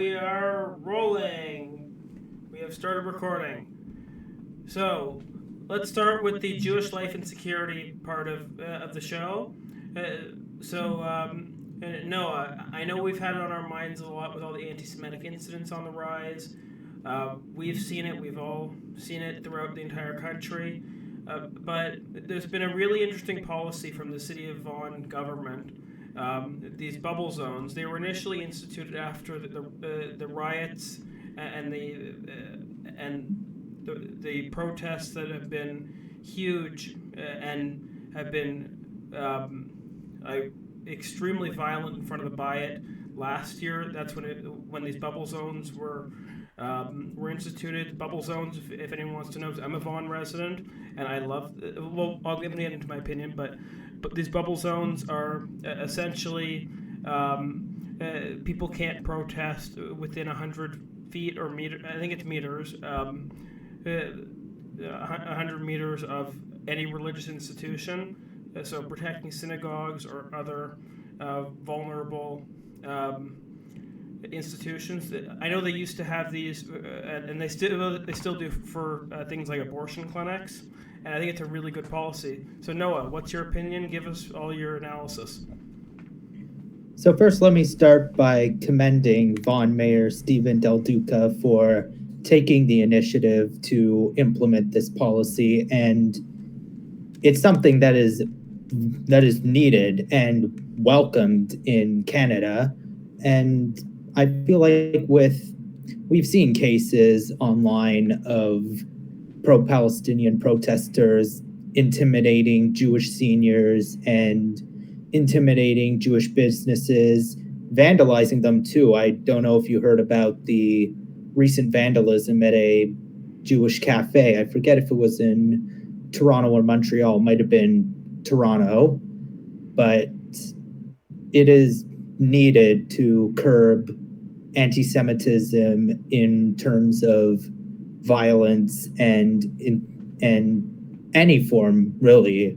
We are rolling. We have started recording. So, let's start with the Jewish life and security part of the show. Noah, I know we've had it on our minds a lot with all the anti-Semitic incidents on the rise. We've seen it. We've all seen it throughout the entire country. But there's been a really interesting policy from the City of Vaughan government. These bubble zones. They were initially instituted after the riots and the protests that have been huge and have been extremely violent in front of the Bayet last year. That's when these bubble zones were instituted. Bubble zones, if anyone wants to know, I'm a Vaughan resident, and I love. Well, I'll get into my opinion, but these bubble zones are essentially people can't protest within 100 feet or meter. I think it's meters. 100 meters of any religious institution. So protecting synagogues or other vulnerable institutions. I know they used to have these, and they still do for things like abortion clinics, and I think it's a really good policy. So Noah, what's your opinion? Give us all your analysis. So first, let me start by commending Vaughan Mayor Stephen Del Duca for taking the initiative to implement this policy, and it's something that is needed and welcomed in Canada. And I feel like we've seen cases online of pro-Palestinian protesters intimidating Jewish seniors and intimidating Jewish businesses, vandalizing them too. I don't know if you heard about the recent vandalism at a Jewish cafe. I forget if it was in Toronto or Montreal. It might have been Toronto, but it is needed to curb anti-Semitism in terms of violence and any form really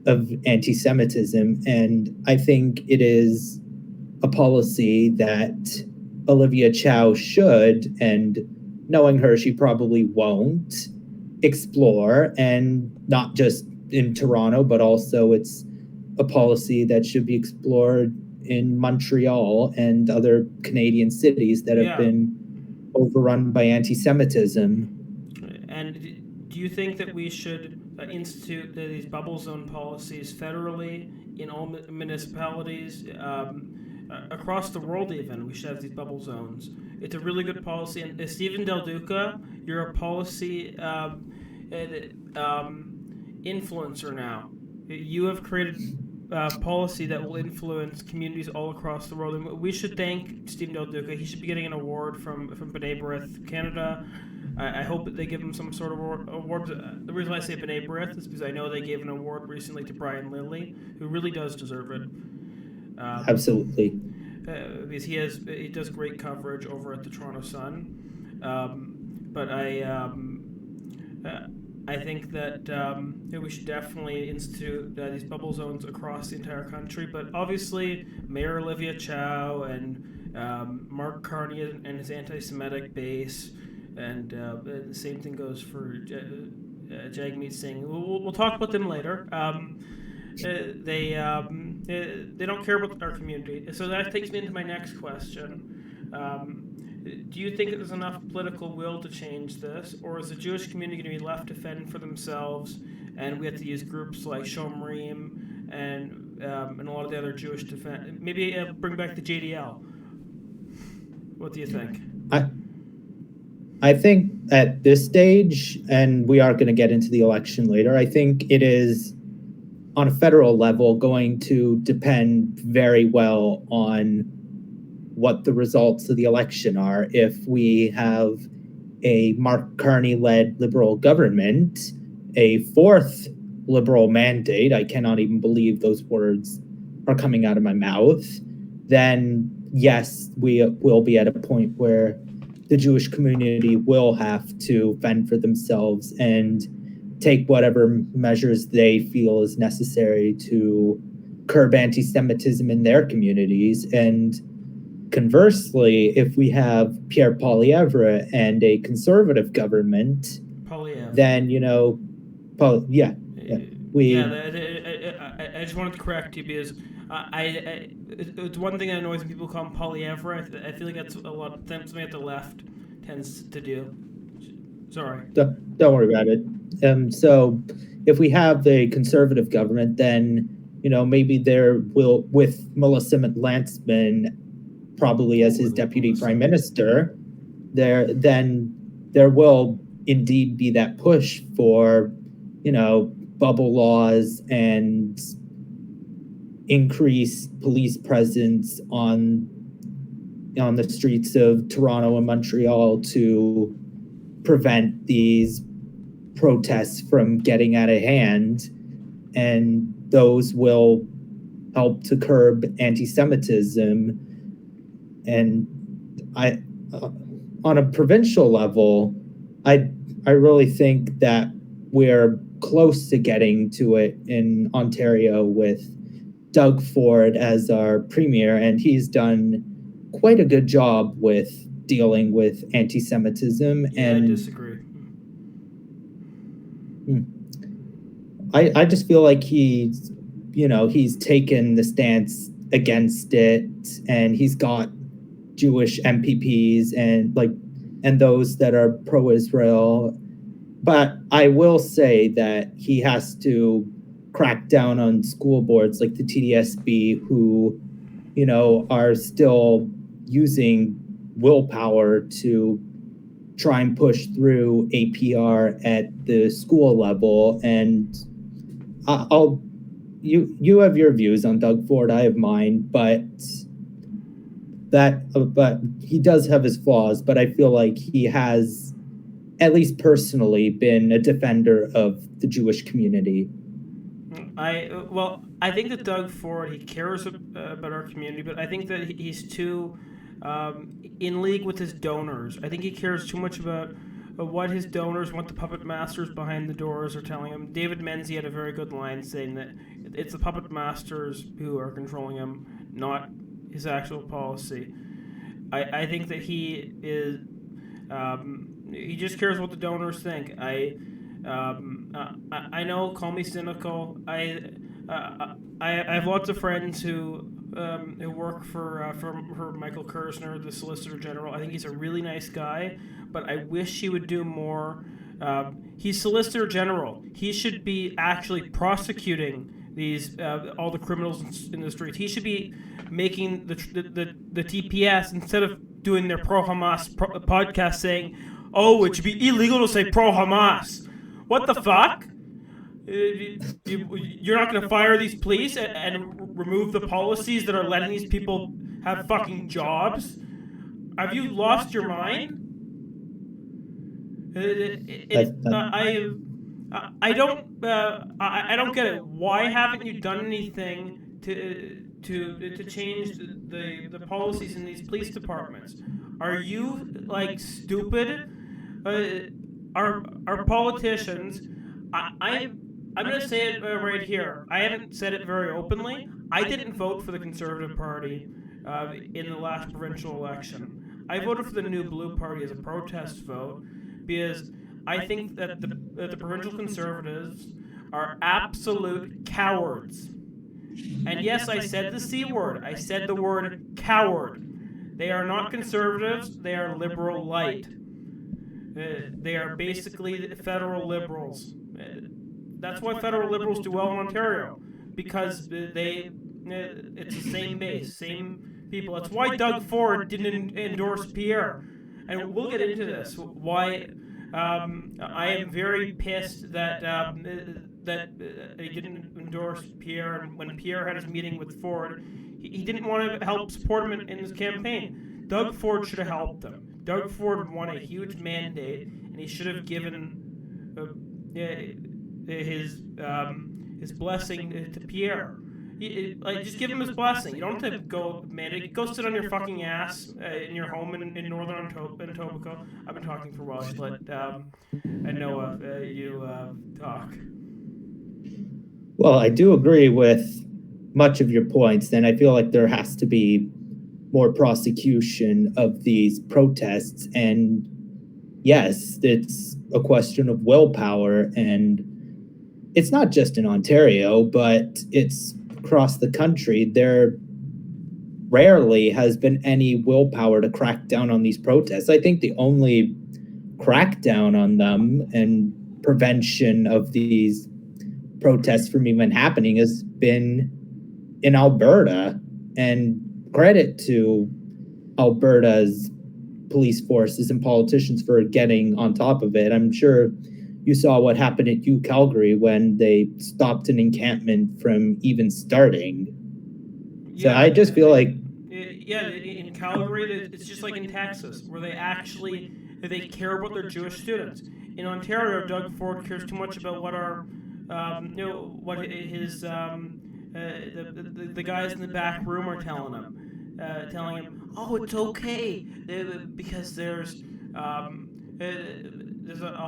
of anti-Semitism. And I think it is a policy that Olivia Chow should, and knowing her, she probably won't, explore, and not just in Toronto, but also it's a policy that should be explored in Montreal and other Canadian cities that have been overrun by anti-Semitism. And do you think that we should institute these bubble zone policies federally in all municipalities across the world? Even we should have these bubble zones. It's a really good policy. And Stephen Del Duca, you're a policy influencer now. You have created policy that will influence communities all across the world. And we should thank Stephen Del Duca. He should be getting an award from B'nai B'rith Canada. I hope that they give him some sort of award. The reason I say B'nai B'rith is because I know they gave an award recently to Brian Lilly, who really does deserve it. Absolutely. Because he does great coverage over at the Toronto Sun. But I think that we should definitely institute these bubble zones across the entire country. But obviously, Mayor Olivia Chow and Mark Carney and his anti-Semitic base, and the same thing goes for Jagmeet Singh. We'll talk about them later. They don't care about our community. So that takes me into my next question. Do you think there's enough political will to change this, or is the Jewish community going to be left to fend for themselves, and we have to use groups like Shomrim and a lot of the other Jewish defense? Maybe bring back the JDL. What do you think? I think at this stage, and we are going to get into the election later, I think it is on a federal level going to depend very well on what the results of the election are. If we have a Mark Carney-led Liberal government, a fourth Liberal mandate, I cannot even believe those words are coming out of my mouth, then yes, we will be at a point where the Jewish community will have to fend for themselves and take whatever measures they feel is necessary to curb anti-Semitism in their communities. And Conversely, if we have Pierre Poilievre and a conservative government, Poilievre. then, I just wanted to correct you because it's one thing that annoys when people call him Poilievre. I feel like that's something that the left tends to do. Sorry. Don't worry about it. So if we have the conservative government, then, maybe there will, with Melissa Lantsman probably as his deputy prime minister, there will indeed be that push for, bubble laws and increased police presence on the streets of Toronto and Montreal to prevent these protests from getting out of hand, and those will help to curb anti-Semitism. And on a provincial level, I really think that we're close to getting to it in Ontario with Doug Ford as our premier, and he's done quite a good job with dealing with anti-Semitism. Yeah, and I disagree. I just feel like he's taken the stance against it, and he's got Jewish MPPs and those that are pro-Israel. But I will say that he has to crack down on school boards like the TDSB who, are still using willpower to try and push through APR at the school level. And you have your views on Doug Ford, I have mine, but he does have his flaws, but I feel like he has, at least personally, been a defender of the Jewish community. I think that Doug Ford, he cares about our community, but I think that he's too in league with his donors. I think he cares too much about what his donors, what the puppet masters behind the doors are telling him. David Menzies had a very good line saying that it's the puppet masters who are controlling him, not his actual policy. I think that he is he just cares what the donors think. I know, call me cynical. I have lots of friends who work for Michael Kersner, the Solicitor General. I think he's a really nice guy, but I wish he would do more. He's Solicitor General. He should be actually prosecuting these all the criminals in the streets. He should be making the TPS, instead of doing their pro-Hamas podcast saying, "Oh, it should be illegal to say pro-Hamas." What the fuck? You're not going to fire these police and remove the policies that are letting these people have fucking jobs? Have you lost your mind? I don't get it. Why haven't you done anything to change the policies in these police departments? Are you stupid? Our politicians. I'm going to say it right here. I haven't said it very openly. I didn't vote for the Conservative Party in the last provincial election. I voted for the New Blue Party as a protest vote because I think that the provincial Conservatives are absolute cowards. And yes, I said the C word. I said the word coward. They are not Conservatives. They are liberal light. They are basically federal liberals. That's why federal liberals do well in Ontario, because it's the same base, same people. That's why Doug Ford didn't endorse Pierre, and we'll get into this. Why I am very pissed that he didn't endorse Pierre, and when Pierre had his meeting with Ford, he didn't want to help support him in his campaign. Doug Ford should have helped him. Doug Ford won a huge mandate, and he should have given his blessing to Pierre. Just give him his blessing. You don't have to go mandate. Go sit on your fucking ass in your home in northern Etobicoke. I've been talking for a while. Just let Noah you talk. Well, I do agree with much of your points, and I feel like there has to be more prosecution of these protests. And yes, it's a question of willpower, and it's not just in Ontario, but it's across the country. There rarely has been any willpower to crack down on these protests. I think the only crackdown on them and prevention of these protests from even happening has been in Alberta. And credit to Alberta's police forces and politicians for getting on top of it. I'm sure you saw what happened at Calgary when they stopped an encampment from even starting. So I just feel like... in Calgary, it's just like in Texas, where they care about their Jewish students. In Ontario, Doug Ford cares too much about what the guys in the back room are telling him, oh, it's okay, because there's a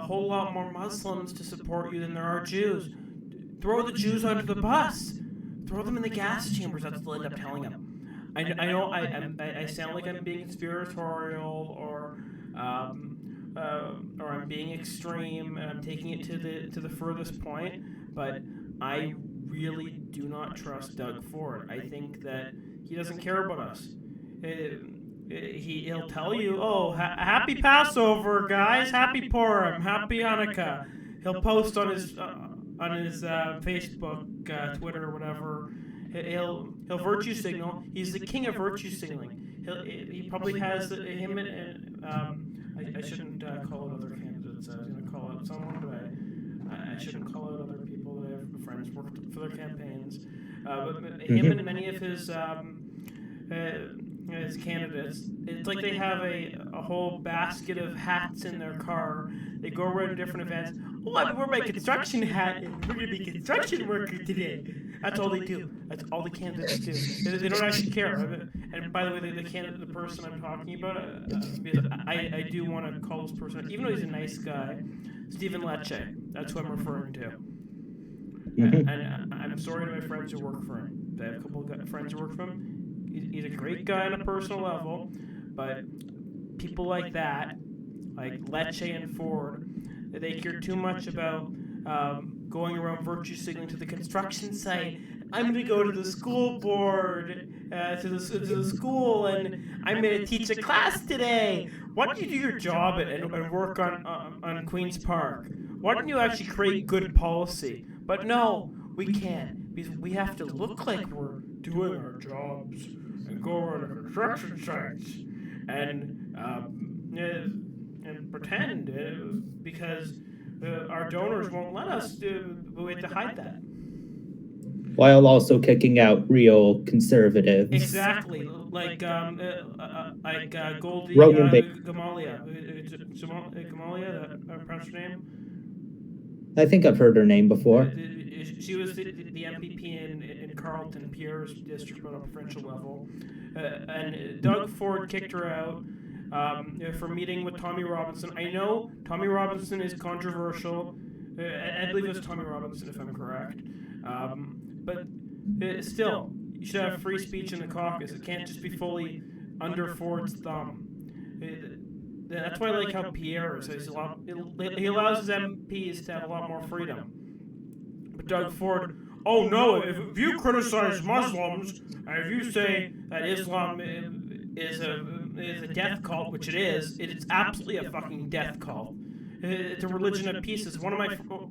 whole lot more Muslims to support you than there are Jews. Throw the Jews under the bus. Throw them in the gas chambers. That's what they'll end up telling him. I know I sound like I'm being conspiratorial or I'm being extreme and I'm taking it to the furthest point, but I really do not trust Doug Ford. I think that he doesn't care about us. He'll tell you, oh, happy Passover, guys, happy Purim, happy Hanukkah. He'll post on his Facebook, Twitter, or whatever. He'll virtue signal. He's the king of virtue signaling. He probably has him and I shouldn't call out other candidates. I was going to call out someone, but I shouldn't call out other people that I have friends worked for their campaigns. But him and many of his candidates, it's like they have a whole basket of hats in their car. They go around to different events. Oh, I wear my construction hat, and we're going to be construction worker today. That's all they do. That's all the candidates do. They don't actually care. And by the way, the person I'm talking about, because I do want to call this person, even though he's a nice guy, Stephen Lecce. That's who I'm referring to. And I'm sorry to my friends who work for him. I have a couple of friends who work for him. He's a great guy on a personal level, but people like that, like Lecce and Ford, they care too much about going around virtue signaling to the construction site. I'm going to go to the school board, to the school, and I'm going to teach a class today. Why don't you do your job and work on Queen's Park? Why don't you actually create good policy? But no, we can't, because we have to look like we're doing our jobs and go around to construction sites and pretend because our donors won't let us we have to hide that. While also kicking out real conservatives. Exactly, like Goldie Gamalia. Gamalia, that pronounce her name? I think I've heard her name before. She was the MPP in Carleton, Pierre's district on a provincial level. And Doug Ford kicked her out for meeting with Tommy Robinson. I know Tommy Robinson is controversial. I believe it was Tommy Robinson, if I'm correct. But still, you should have free speech in the caucus. It can't just be fully under Ford's thumb. That's why I like how Pierre is. He allows his MPs to have a lot more freedom. But Doug Ford, oh no, if you criticize Muslims, and if you say that Islam is a death cult, which it is absolutely a fucking death cult. It's a religion of peace. As one of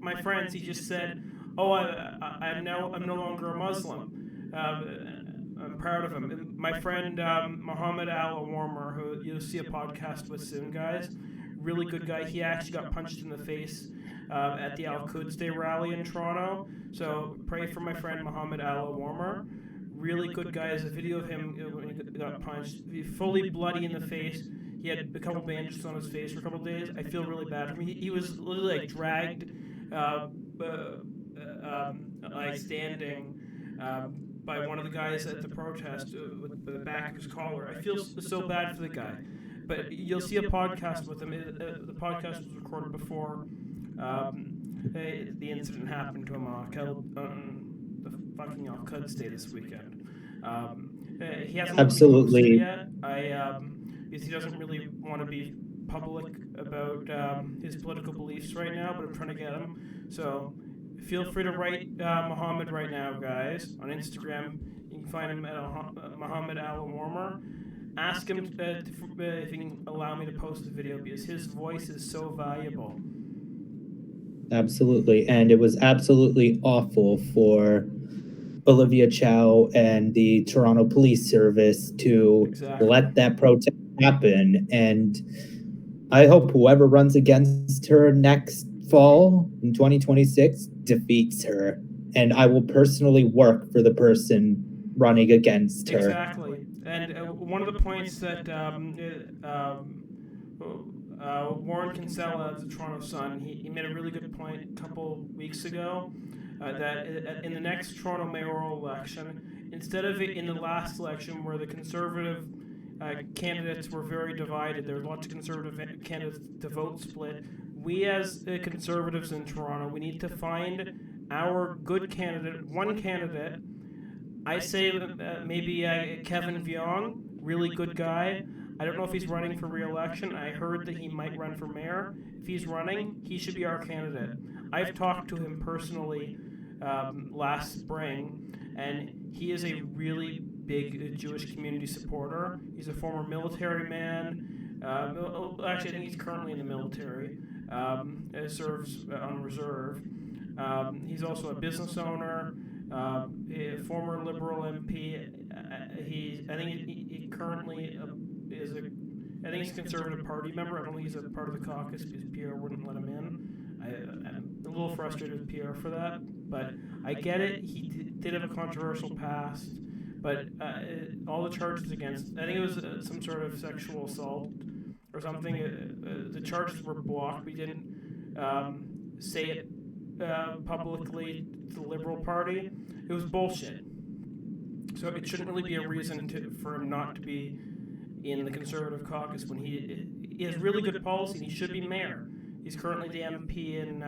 my friends, he just said, oh, I'm no longer a Muslim. I'm proud of him. My friend Muhammad Al-Warmer, who you'll see a podcast with soon, guys, really good guy. He actually got punched in the face at the Al-Quds Day rally in Toronto. So pray for my friend Muhammad Al-Warmer. Really good guy. There's a video of him when he got punched. Fully bloody in the face. He had a couple bandages on his face for a couple of days. I feel really bad for him. He was literally like dragged, like standing by one of the guys at the protest with the back of his collar. I feel so bad for the guy. But you'll see a podcast with him. The podcast was recorded before the incident happened to him on the fucking Al-Quds Day this weekend. He hasn't really posted Absolutely. yet. Because he doesn't really want to be public about his political beliefs right now, but I'm trying to get him. So feel free to write Muhammad right now, guys, on Instagram. You can find him at Muhammad Al Warmer. Ask him if he can allow me to post the video because his voice is so valuable. Absolutely. And it was absolutely awful for Olivia Chow and the Toronto Police Service to let that protest happen. And I hope whoever runs against her next fall in 2026 defeats her. And I will personally work for the person running against her. Exactly. And one of the points that Warren Kinsella of the Toronto Sun, he made a really good point a couple weeks ago that in the next Toronto mayoral election, instead of in the last election where the Conservative candidates were very divided, there were lots of Conservative candidates, the vote split. We as Conservatives in Toronto, we need to find our good candidate, one candidate. I say maybe Kevin Vuong, really good guy. I don't know if he's running for re-election. I heard that he might run for mayor. If he's running, he should be our candidate. I've talked to him personally last spring, and he is a really big Jewish community supporter. He's a former military man. Actually, I think he's currently in the military. Serves on reserve. He's also a business owner. A former Liberal MP. I think he currently is I think he's a Conservative Party member. I don't think he's a part of the caucus because Pierre wouldn't let him in. I'm a little frustrated with Pierre for that, but I get it. He did have a controversial past, but all the charges against, I think it was some sort of sexual assault or something. The charges were blocked. We didn't say it publicly to the Liberal Party. It was bullshit. So it shouldn't really be a reason for him not to be in the Conservative caucus when he has really good policy and he should be mayor. He's currently the MP in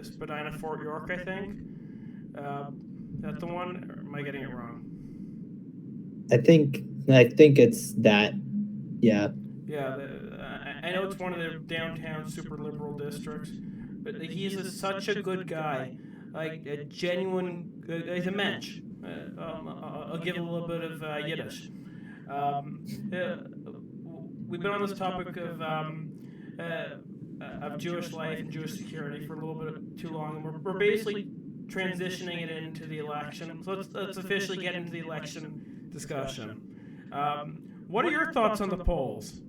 Spadina, Fort York, I think. Is that the one? Or am I getting it wrong? I think it's that. Yeah. Yeah, I know it's one of the downtown super liberal districts, but he's such a good guy, like a genuine. He's a mensch. I'll give a little bit of Yiddish. We've been on this topic of Jewish life and Jewish security for a little bit too long, and we're basically transitioning it into the election. So let's officially get into the election discussion. What are your thoughts on the polls?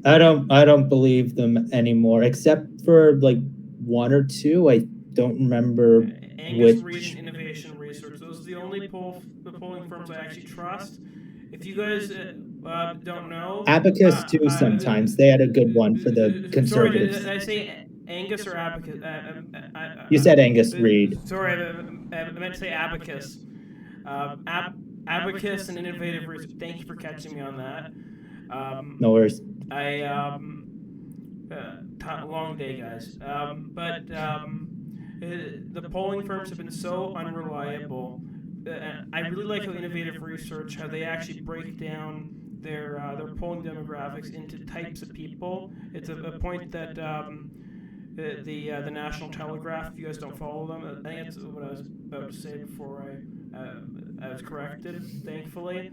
I don't believe them anymore, except for like one or two. I don't remember Angus Reid and Innovation Research. Those are the only polling firms I actually trust. If you guys don't know, Abacus too. Sometimes they had a good one for the Conservatives. Sorry, did I say Angus or Abacus? You said Angus Reid. Sorry, I meant to say Abacus. Abacus and Innovative Research. Thank you for catching me on that. No worries. Long day, guys. But the polling firms have been so unreliable. I really like how Innovative Research, how they actually break down their polling demographics into types of people. It's a point that the National Telegraph, if you guys don't follow them, I think that's what I was about to say before I was corrected, thankfully.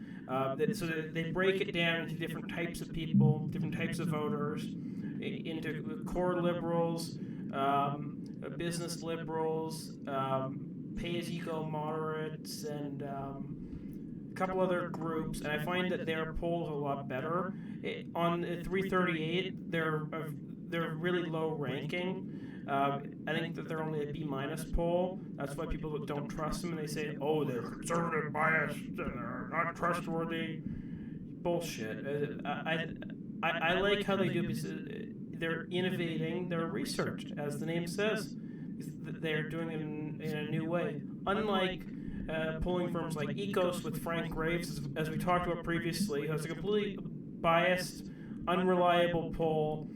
So they break it down into different types of people, different types of voters, into core liberals, business liberals, pay-as-you-go moderates, and a couple other groups. And I find that their polls are a lot better. On 338, they're really low ranking. I think that they're only a B- poll. That's why people don't trust them, and they say, "Oh, they're conservative biased and they're not trustworthy." Bullshit. I like how they do because they're innovating their research, as the name says. They're doing it in a new way. Unlike polling firms like Ecos with Frank Graves, as we talked about previously, who has a completely biased, unreliable poll.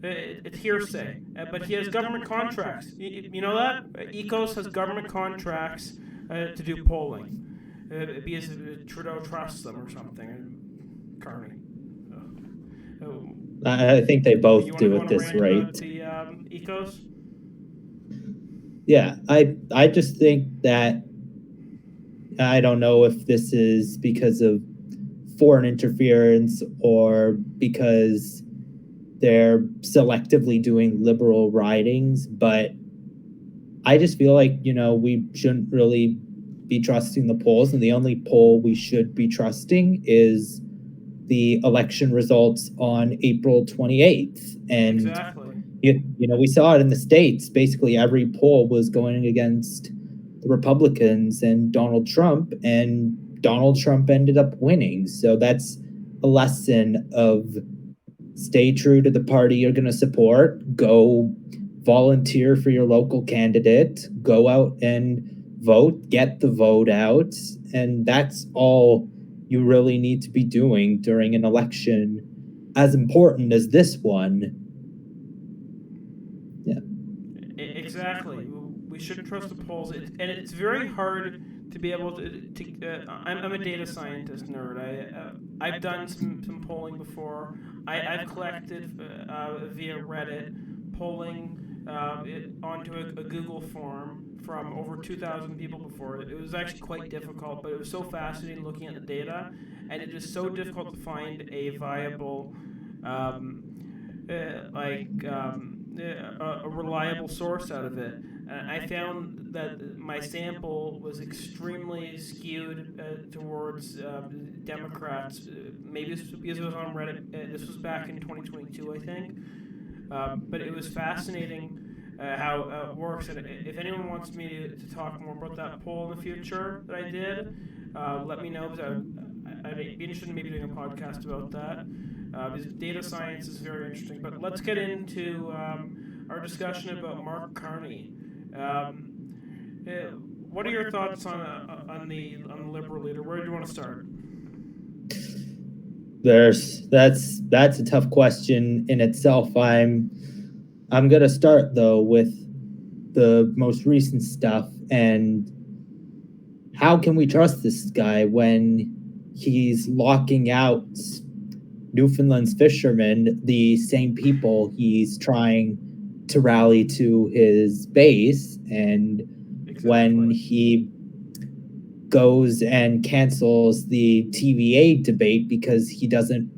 It's hearsay, but he has government contracts. You know that? Ecos has government contracts to do polling, because Trudeau trusts them or something. Carney. I think they both you do want at to this rant rate. about the ecos? Yeah, I just think that I don't know if this is because of foreign interference or because they're selectively doing liberal ridings, but I just feel like, we shouldn't really be trusting the polls, and the only poll we should be trusting is the election results on April 28th. And exactly. we saw it in the States. Basically, every poll was going against the Republicans and Donald Trump ended up winning. So that's a lesson of stay true to the party you're going to support, go volunteer for your local candidate, go out and vote, get the vote out, and that's all you really need to be doing during an election as important as this one. Yeah. Exactly. We shouldn't trust the polls, and it's very hard to be able to I'm a data scientist nerd. I've done some polling before. I've collected via Reddit polling onto a Google form from over 2,000 people before. It was actually quite difficult, but it was so fascinating looking at the data, and it is so difficult to find a viable um, a reliable source out of it. I found that my sample was extremely skewed towards Democrats. Maybe it's because it was on Reddit. This was back in 2022, I think. But it was fascinating how it works. And if anyone wants me to talk more about that poll in the future that I did, let me know, because I'd be interested in maybe doing a podcast about that. Because data science is very interesting. But let's get into our discussion about Mark Carney. What are your thoughts on the Liberal leader? Where do you want to start? That's a tough question in itself. I'm gonna start though with the most recent stuff, and how can we trust this guy when he's locking out Newfoundland's fishermen, the same people he's trying to rally to his base, and Exactly. when he goes and cancels the TVA debate because he doesn't,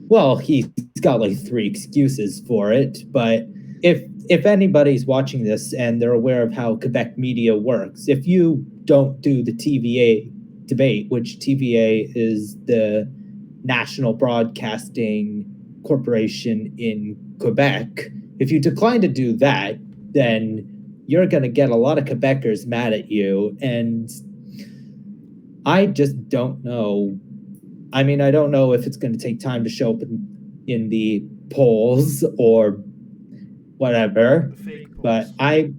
well, he's got like 3 excuses for it, but if anybody's watching this and they're aware of how Quebec media works, if you don't do the TVA debate, which TVA is the National Broadcasting Corporation in Quebec, if you decline to do that, then you're going to get a lot of Quebecers mad at you. And I just don't know. I mean, I don't know if it's going to take time to show up in the polls or whatever, but I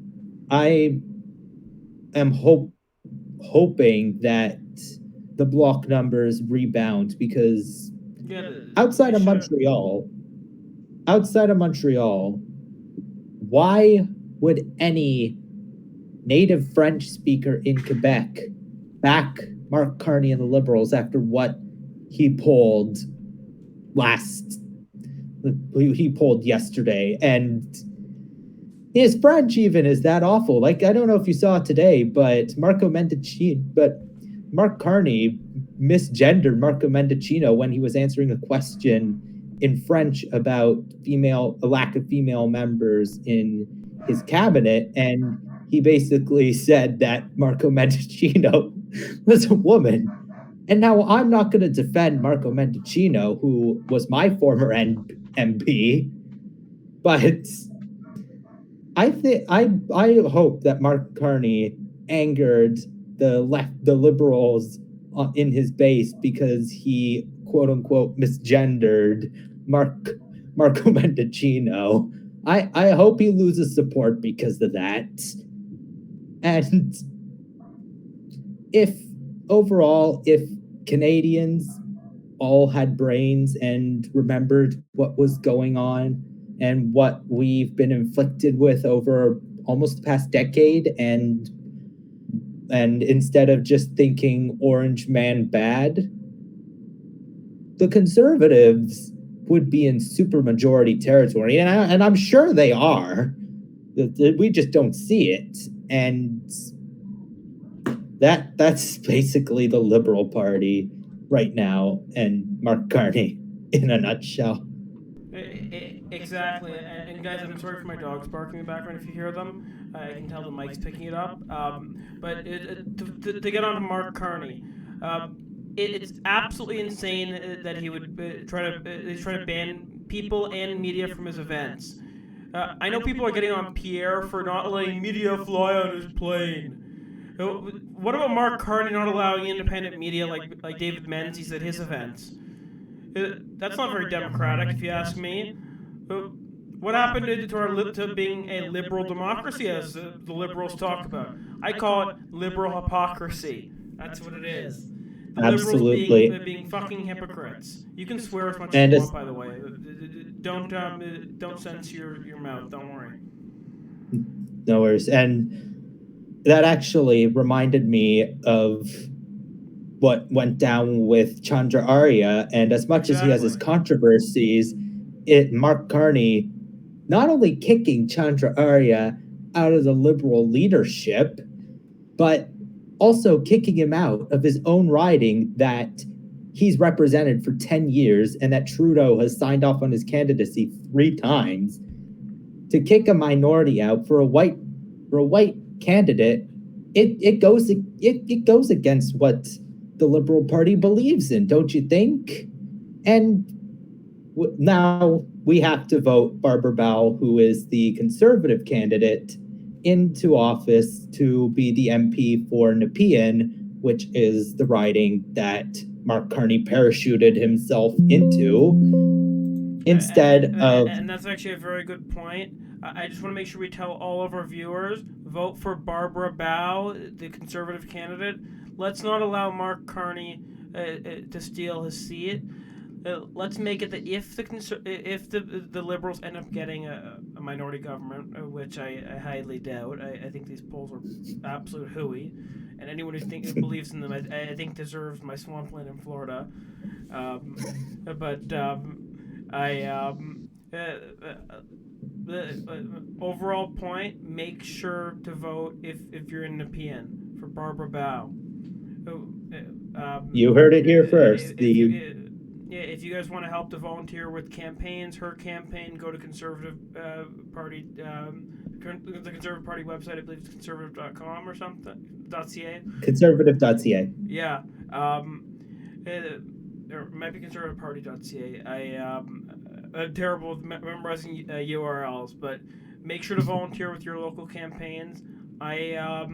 am hoping that the block numbers rebound, because outside of Montreal, why would any native French speaker in Quebec back Mark Carney and the Liberals after what he polled yesterday? And his French even is that awful. Like, I don't know if you saw it today, but Mark Carney misgendered Marco Mendicino when he was answering a question in French about a lack of female members in his cabinet, and he basically said that Marco Mendicino was a woman. And now I'm not going to defend Marco Mendicino, who was my former MP, but I hope that Mark Carney angered the Liberals in his base, because he quote unquote misgendered Marco Mendicino. I hope he loses support because of that. And if Canadians all had brains and remembered what was going on and what we've been inflicted with over almost the past decade, and And instead of just thinking orange man bad, the Conservatives would be in supermajority territory. And I'm sure they are. We just don't see it. And that's basically the Liberal Party right now, and Mark Carney in a nutshell. Exactly, and guys, I'm sorry for my dogs barking in the background if you hear them. I can tell the mic's picking it up. But to get on to Mark Carney, it's absolutely insane that he would he's trying to ban people and media from his events. I know people are getting on Pierre for not letting media fly on his plane. What about Mark Carney not allowing independent media like David Menzies at his events? That's not very democratic, if you ask me. What happened to being a liberal democracy, as the liberals talk about? I call it liberal hypocrisy. That's what it is. The Absolutely. Liberals being fucking hypocrites. You can swear as much as you want, by the way. Don't censor your mouth. Don't worry. No worries. And that actually reminded me of what went down with Chandra Arya. And as much as he has his controversies, Mark Carney not only kicking Chandra Arya out of the Liberal leadership, but also kicking him out of his own riding that he's represented for 10 years and that Trudeau has signed off on his candidacy 3 times. To kick a minority out for a white candidate, it goes against what the Liberal Party believes in, don't you think? And now we have to vote Barbara Bowell, who is the Conservative candidate, into office to be the MP for Nepean, which is the riding that Mark Carney parachuted himself into. And that's actually a very good point. I just want to make sure we tell all of our viewers, vote for Barbara Bowell, the Conservative candidate. Let's not allow Mark Carney to steal his seat. Let's make it that if the Liberals end up getting a minority government, which I highly doubt, I think these polls are absolute hooey, and anyone who believes in them, I think deserves my swampland in Florida. The overall point: make sure to vote if you're in Nepean for Barbara Bowell. You heard it here first. If you guys want to help to volunteer with campaigns, her campaign, go to Conservative Party, the Conservative Party website. I believe it's conservative.com or something. .ca. Conservative.ca. Yeah. Or it might be conservativeparty.ca. I'm terrible with memorizing URLs, but make sure to volunteer with your local campaigns. I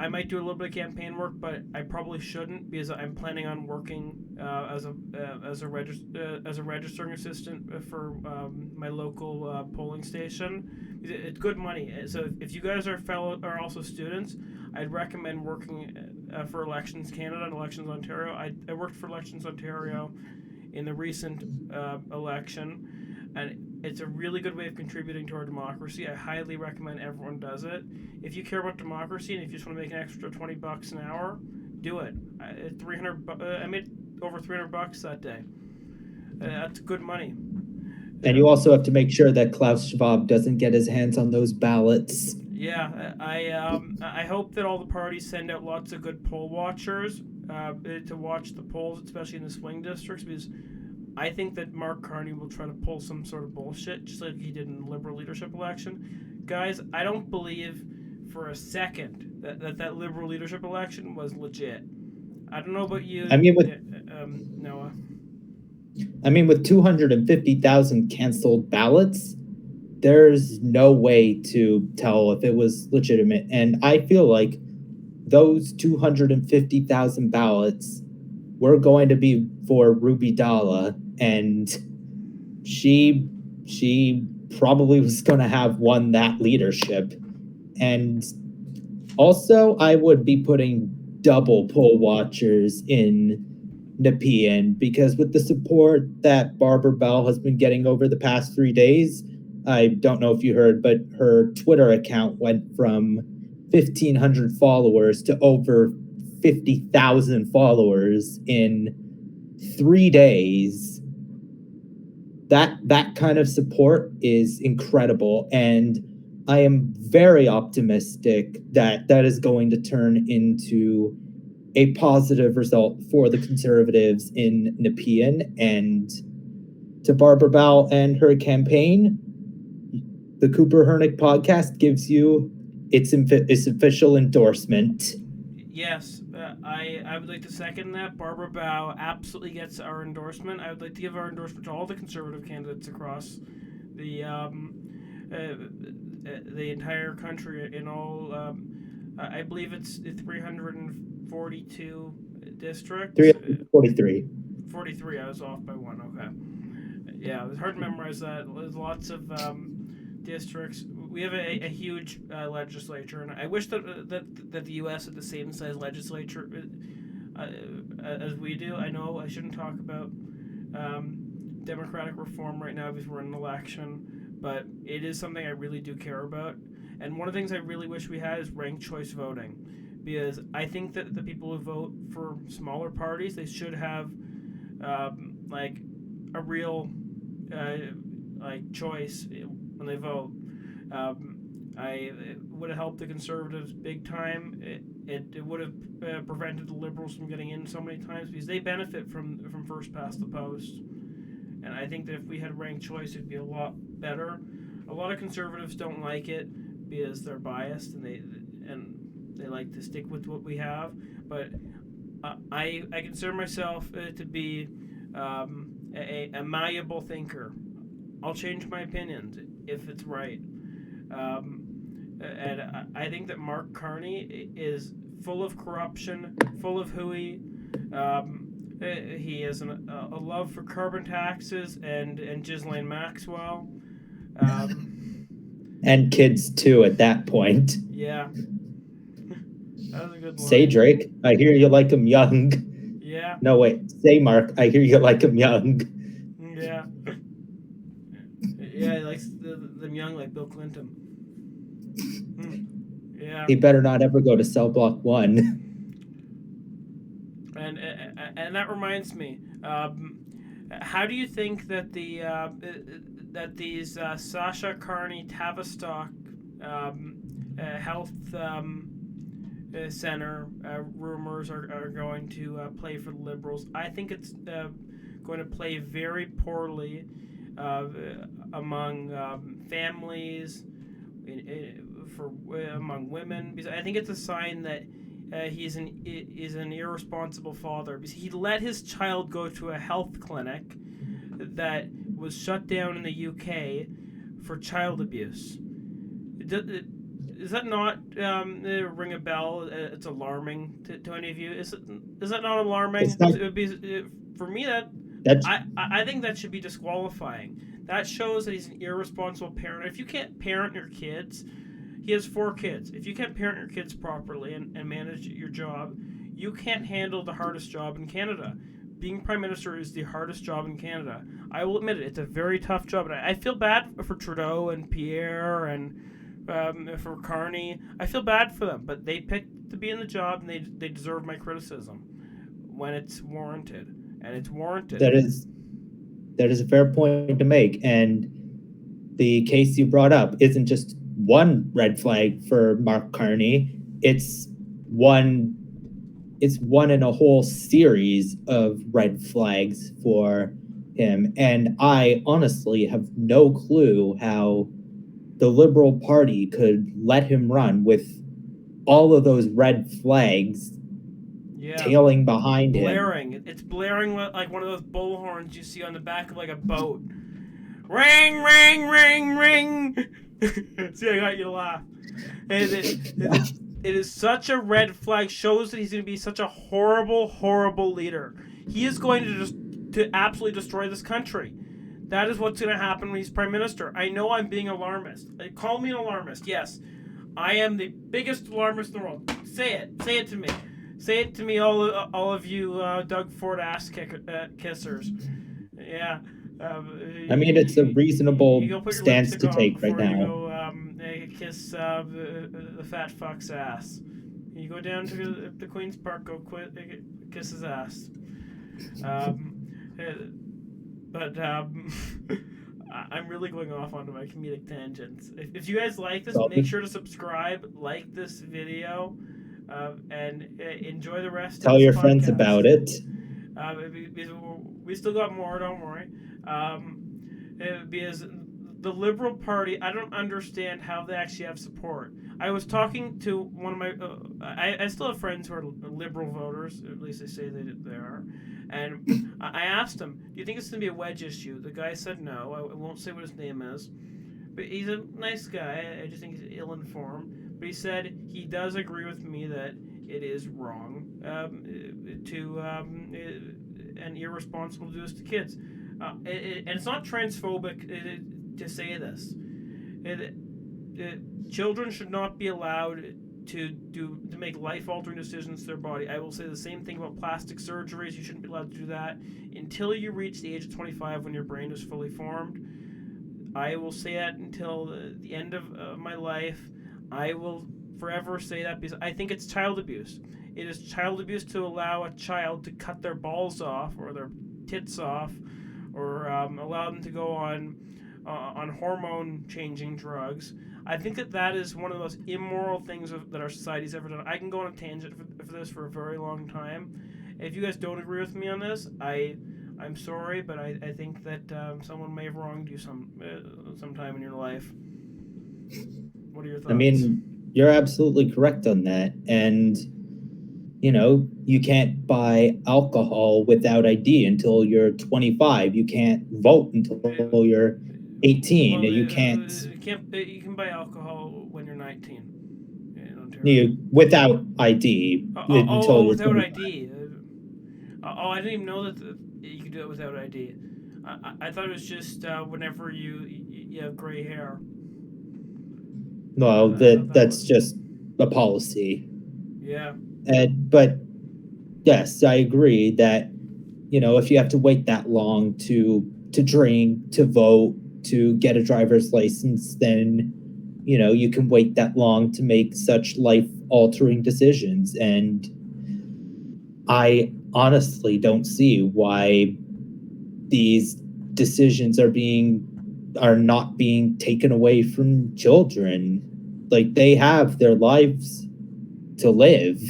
might do a little bit of campaign work, but I probably shouldn't because I'm planning on working as a registering assistant for my local polling station. It's good money. So if you guys are also students, I'd recommend working for Elections Canada and Elections Ontario. I worked for Elections Ontario in the recent election, and it's a really good way of contributing to our democracy. I highly recommend everyone does it. If you care about democracy and if you just want to make an extra $20 an hour, do it. I made over $300 that day. That's good money. And you also have to make sure that Klaus Schwab doesn't get his hands on those ballots. Yeah, I hope that all the parties send out lots of good poll watchers to watch the polls, especially in the swing districts, because I think that Mark Carney will try to pull some sort of bullshit, just like he did in the Liberal leadership election. Guys, I don't believe for a second that Liberal leadership election was legit. I don't know about you, Noah. I mean, with 250,000 canceled ballots, there's no way to tell if it was legitimate. And I feel like those 250,000 ballots were going to be for Ruby Dalla, and she probably was going to have won that leadership. And also, I would be putting double poll watchers in Nepean, because with the support that Barbara Bell has been getting over the past 3 days, I don't know if you heard, but her Twitter account went from 1,500 followers to over 50,000 followers in 3 days. That kind of support is incredible, and I am very optimistic that that is going to turn into a positive result for the Conservatives in Nepean. And to Barbara Bowell and her campaign, the Cooper Hernick Podcast gives you its official endorsement. Yes, I would like to second that. Barbara Bowell absolutely gets our endorsement. I would like to give our endorsement to all the Conservative candidates across the entire country in all. I believe it's 342 districts. 343. 43. I was off by one. Okay. Yeah, it's hard to memorize that. There's lots of districts. We have a huge legislature, and I wish that the U.S. had the same size legislature as we do. I know I shouldn't talk about democratic reform right now because we're in an election, but it is something I really do care about. And one of the things I really wish we had is ranked choice voting, because I think that the people who vote for smaller parties, they should have like a real choice when they vote. It would have helped the Conservatives big time. It would have prevented the Liberals from getting in so many times, because they benefit from first past the post. And I think that if we had ranked choice, it'd be a lot better. A lot of Conservatives don't like it because they're biased and they like to stick with what we have. But I consider myself to be a malleable thinker. I'll change my opinions if it's right. And I think that Mark Carney is full of corruption, full of hooey. He has a love for carbon taxes and Ghislaine Maxwell. And kids too at that point. Yeah. That was a good line. Say, Drake, I hear you like him young. Yeah. No, wait. Say, Mark, I hear you like him young. Yeah. Yeah, he likes them young like Bill Clinton. Yeah. He better not ever go to cell block 1. And that reminds me, how do you think that these Sasha Carney Tavistock health center rumors are going to play for the Liberals? I think it's going to play very poorly among families, among women, because I think it's a sign that he's an irresponsible father, because he let his child go to a health clinic that was shut down in the UK for child abuse. Does that not ring a bell? It's alarming to any of you. Is that not alarming? It would be, for me, I think that should be disqualifying. That shows that he's an irresponsible parent. If you can't parent your kids, he has 4 kids. If you can't parent your kids properly and manage your job, you can't handle the hardest job in Canada. Being Prime Minister is the hardest job in Canada. I will admit it. It's a very tough job. And I feel bad for Trudeau and Pierre and for Carney. I feel bad for them. But they picked to be in the job, and they deserve my criticism when it's warranted. And it's warranted. That is a fair point to make. And the case you brought up isn't just one red flag for Mark Carney. It's one in a whole series of red flags for him. And I honestly have no clue how the Liberal Party could let him run with all of those red flags tailing behind blaring. him. It's blaring like one of those bullhorns you see on the back of like a boat. Ring, ring, ring, ring. See, I got you to laugh. It is such a red flag. Shows that he's going to be such a horrible, horrible leader. He is going to absolutely destroy this country. That is what's going to happen when he's Prime Minister. I know I'm being alarmist. Call me an alarmist. Yes, I am the biggest alarmist in the world. Say it. Say it to me. Say it to me, all of you Doug Ford ass kissers. Yeah. I mean, it's a reasonable stance to take right now. kiss the fat fuck's ass. You go down to the Queen's Park, go kiss his ass. But I'm really going off onto my comedic tangents. If you guys like this, make sure to subscribe, like this video, and enjoy the rest. Tell of this your podcast. friends about it. We still got more. Don't worry. Because the Liberal Party, I don't understand how they actually have support. I was talking to one of my... I still have friends who are Liberal voters. At least they say they are. And I asked him, do you think it's going to be a wedge issue? The guy said no. I won't say what his name is. But he's a nice guy. I just think he's ill-informed. But he said he does agree with me that it is wrong and irresponsible to do this to kids. And it's not transphobic to say this. Children should not be allowed to make life-altering decisions to their body. I will say the same thing about plastic surgeries. You shouldn't be allowed to do that until you reach the age of 25 when your brain is fully formed. I will say that until the end of my life. I will forever say that because I think it's child abuse. It is child abuse to allow a child to cut their balls off or their tits off or allow them to go on hormone-changing drugs. I think that is one of the most immoral things that our society's ever done. I can go on a tangent for this for a very long time. If you guys don't agree with me on this, I'm sorry, but I think that someone may have wronged you sometime in your life. What are your thoughts? I mean, you're absolutely correct on that. And, you can't buy alcohol without ID until you're 25. You can't vote until you're 18. Well, you can't. You can buy alcohol when you're 19 in Ontario. Without ID until you're without 25. ID. I didn't even know that you could do it without ID. I thought it was just whenever you have gray hair. No, that's just a policy. Yeah. But yes, I agree that if you have to wait that long to drink, to vote, to get a driver's license, then you can wait that long to make such life-altering decisions. And I honestly don't see why these decisions are not being taken away from children. Like, they have their lives to live.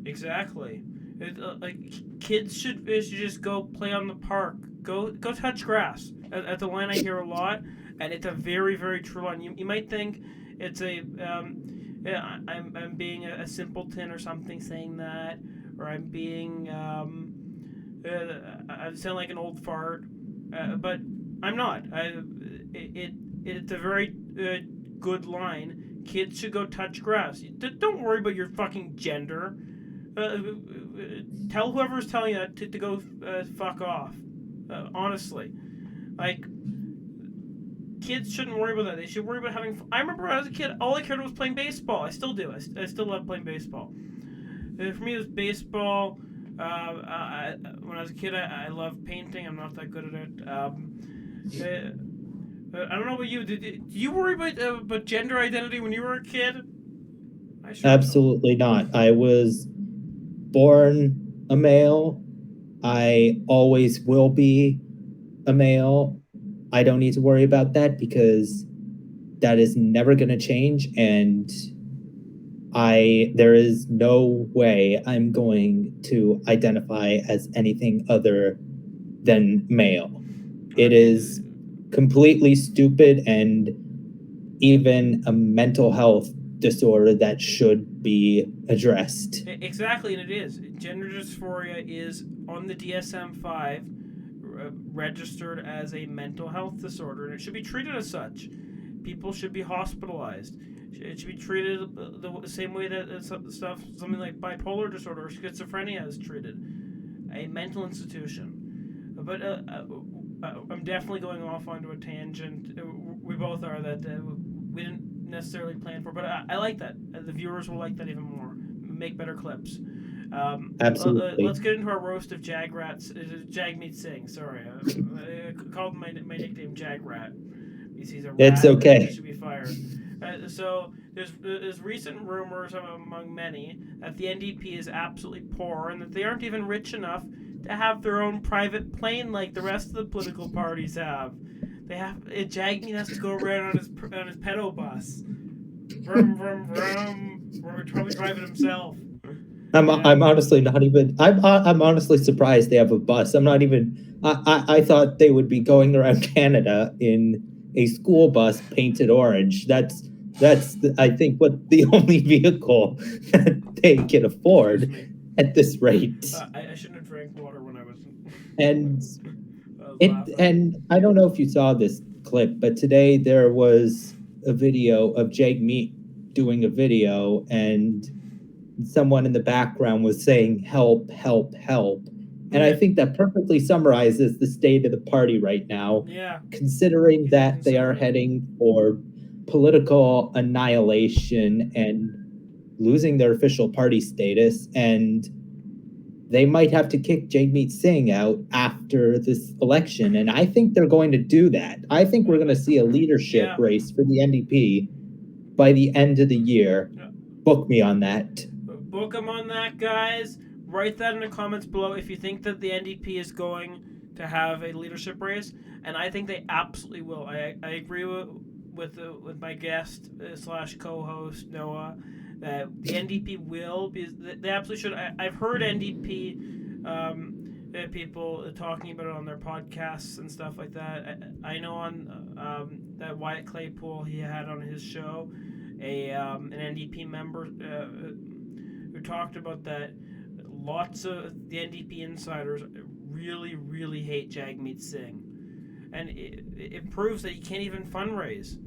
Exactly. Kids should just go play on the park. Go touch grass. At the line I hear a lot, and it's a very, very true line. You might think it's I'm being a simpleton or something saying that, or I'm being I sound like an old fart, but I'm not. It's a very good line. Kids should go touch grass. Don't worry about your fucking gender. Tell whoever's telling you that to go fuck off. Honestly. Kids shouldn't worry about that. They should worry about having fun. I remember when I was a kid, all I cared was playing baseball. I still do. I still love playing baseball. For me, it was baseball. When I was a kid, I loved painting. I'm not that good at it. I don't know about you. Did you worry about gender identity when you were a kid? Absolutely not. I was born a male. I always will be a male. I don't need to worry about that because that is never going to change. And there is no way I'm going to identify as anything other than male. It is completely stupid and even a mental health disorder that should be addressed. Exactly, and it is. Gender dysphoria is on the DSM-5 registered as a mental health disorder, and it should be treated as such. People should be hospitalized. It should be treated the same way that something like bipolar disorder or schizophrenia is treated. A mental institution. But I'm definitely going off onto a tangent. We both are that we didn't necessarily plan for, but I like that. The viewers will like that even more. Make better clips. Absolutely. Let's get into our roast of Jagmeet Singh. Sorry, I called my nickname Jagrat. He's a rat. It's okay. He should be fired. So there's recent rumors among many that the NDP is absolutely poor and that they aren't even rich enough to have their own private plane like the rest of the political parties have. They have Jagmeet has to go around on his pedo bus. Vroom vroom vroom. Or probably drive it himself. I'm honestly not even. I'm honestly surprised they have a bus. I'm not even. I thought they would be going around Canada in a school bus painted orange. I think what the only vehicle that they can afford at this rate. I shouldn't have drank water when I was. And I was laughing. and I don't know if you saw this clip, but today there was a video of Jagmeet doing a video and someone in the background was saying help, help, help. And I think that perfectly summarizes the state of the party right now. Yeah. Considering that they are heading for political annihilation and losing their official party status, and they might have to kick Jagmeet Singh out after this election. And I think they're going to do that. I think we're going to see a leadership race for the NDP by the end of the year. Book me on that. Book them on that, guys. Write that in the comments below if you think that the NDP is going to have a leadership race, and I think they absolutely will. I agree with my guest / co-host Noah that the NDP will be. They absolutely should. I've heard NDP people talking about it on their podcasts and stuff like that. I know on that Wyatt Claypool he had on his show an NDP member who talked about that. Lots of the NDP insiders really, really hate Jagmeet Singh, and it proves that you can't even fundraise.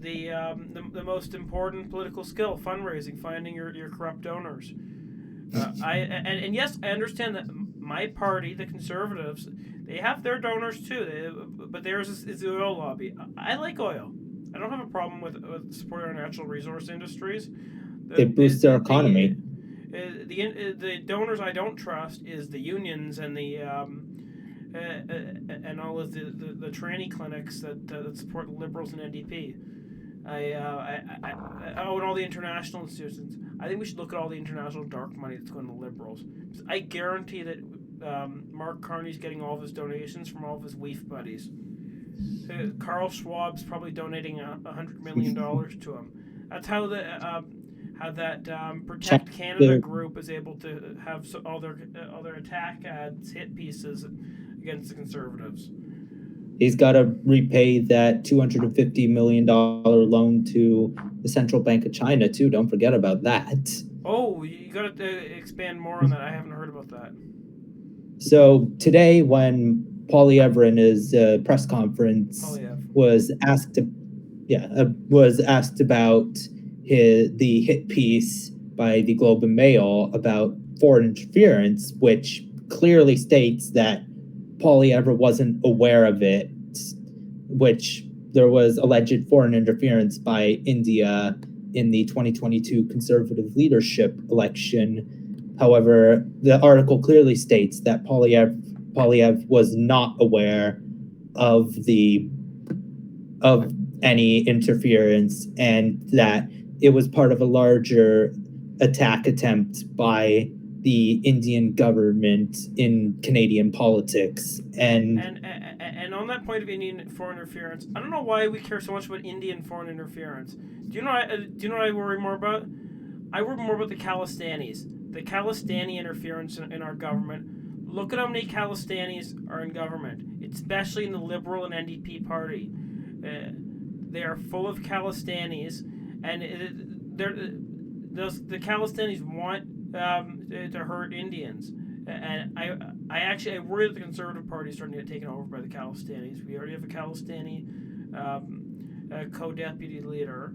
The most important political skill, fundraising, finding your corrupt donors. And yes, I understand that my party, the Conservatives, they have their donors too, but theirs is the oil lobby. I like oil. I don't have a problem with supporting our natural resource industries. It boosts our economy. The donors I don't trust is the unions and the and all of the tranny clinics that support liberals and NDP. And all the international institutions. I think we should look at all the international dark money that's going to liberals. I guarantee that Mark Carney's getting all of his donations from all of his WEEF buddies. Carl Schwab's probably donating $100 million to him. That's how that Protect Canada group is able to have all their attack ads, hit pieces against the Conservatives. He's got to repay that $250 million loan to the Central Bank of China, too. Don't forget about that. Oh, you got to expand more on that. I haven't heard about that. So today, when Poilievre in his press conference was asked about the hit piece by the Globe and Mail about foreign interference, which clearly states that Poilievre wasn't aware of it, which there was alleged foreign interference by India in the 2022 Conservative leadership election. However, the article clearly states that Poilievre was not aware of any interference, and that it was part of a larger attack attempt by the Indian government in Canadian politics. And on that point of Indian foreign interference, I don't know why we care so much about Indian foreign interference. Do you know what I worry more about? I worry more about the Khalistanis. The Khalistani interference in our government. Look at how many Khalistanis are in government, especially in the Liberal and NDP party. They are full of Khalistanis, and the Khalistanis want to hurt Indians. And I worry that the Conservative Party is starting to get taken over by the Khalistanis. We already have a Khalistani co-deputy leader,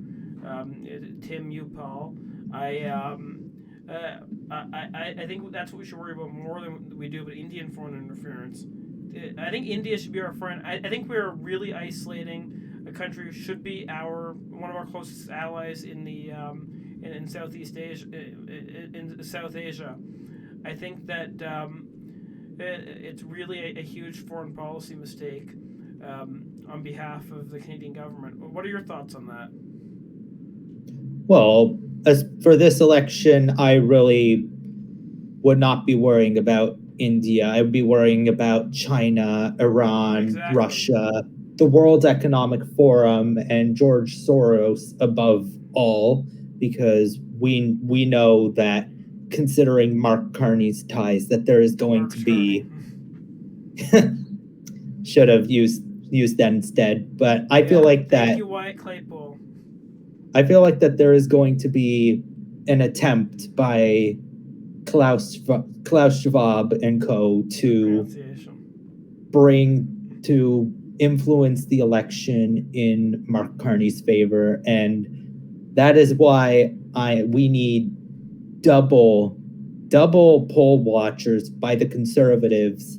Tim Upal. I think that's what we should worry about more than we do about Indian foreign interference. I think India should be our friend. I think we are really isolating a country who should be one of our closest allies in Southeast Asia, in South Asia. I think that it's really a huge foreign policy mistake. on behalf of the Canadian government. What are your thoughts on that? Well, as for this election, I really would not be worrying about India. I would be worrying about China, Iran, Exactly. Russia, the World Economic Forum, and George Soros above all, because we know that, considering Mark Carney's ties, that there is going to be should have used that instead. But I feel like that. Thank you, Wyatt Claypool. I feel like that there is going to be an attempt by Klaus Schwab and co. to influence the election in Mark Carney's favor, and that is why we need double poll watchers by the Conservatives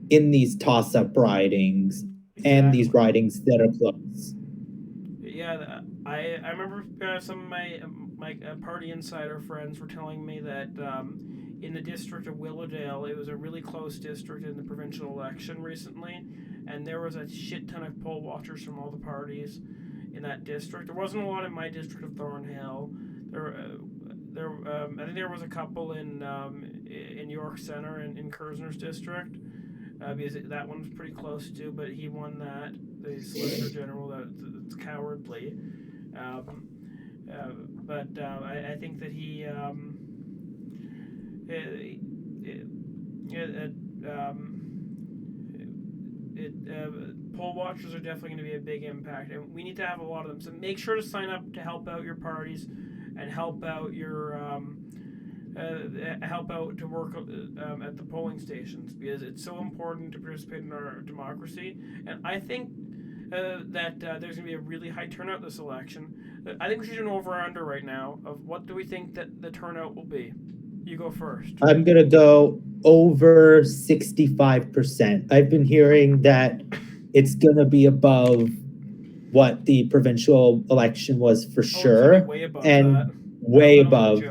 in these toss-up ridings and these ridings that are close. Yeah, I remember some of my party insider friends were telling me that in the district of Willowdale, it was a really close district in the provincial election recently, and there was a shit ton of poll watchers from all the parties in that district. There wasn't a lot in my district of Thornhill. I think there was a couple in York Centre and in Kersner's district, because that one was pretty close too. But he won that. The Solicitor General, that's cowardly. But I think that he poll watchers are definitely going to be a big impact, and we need to have a lot of them. So make sure to sign up to help out your parties and help out your help out to work at the polling stations, because it's so important to participate in our democracy. And I think that there's going to be a really high turnout this election. I think we should do an over-under right now of what do we think that the turnout will be. You go first. I'm going to go over 65%. I've been hearing that it's going to be above what the provincial election was for sure. Way above and that. Way above.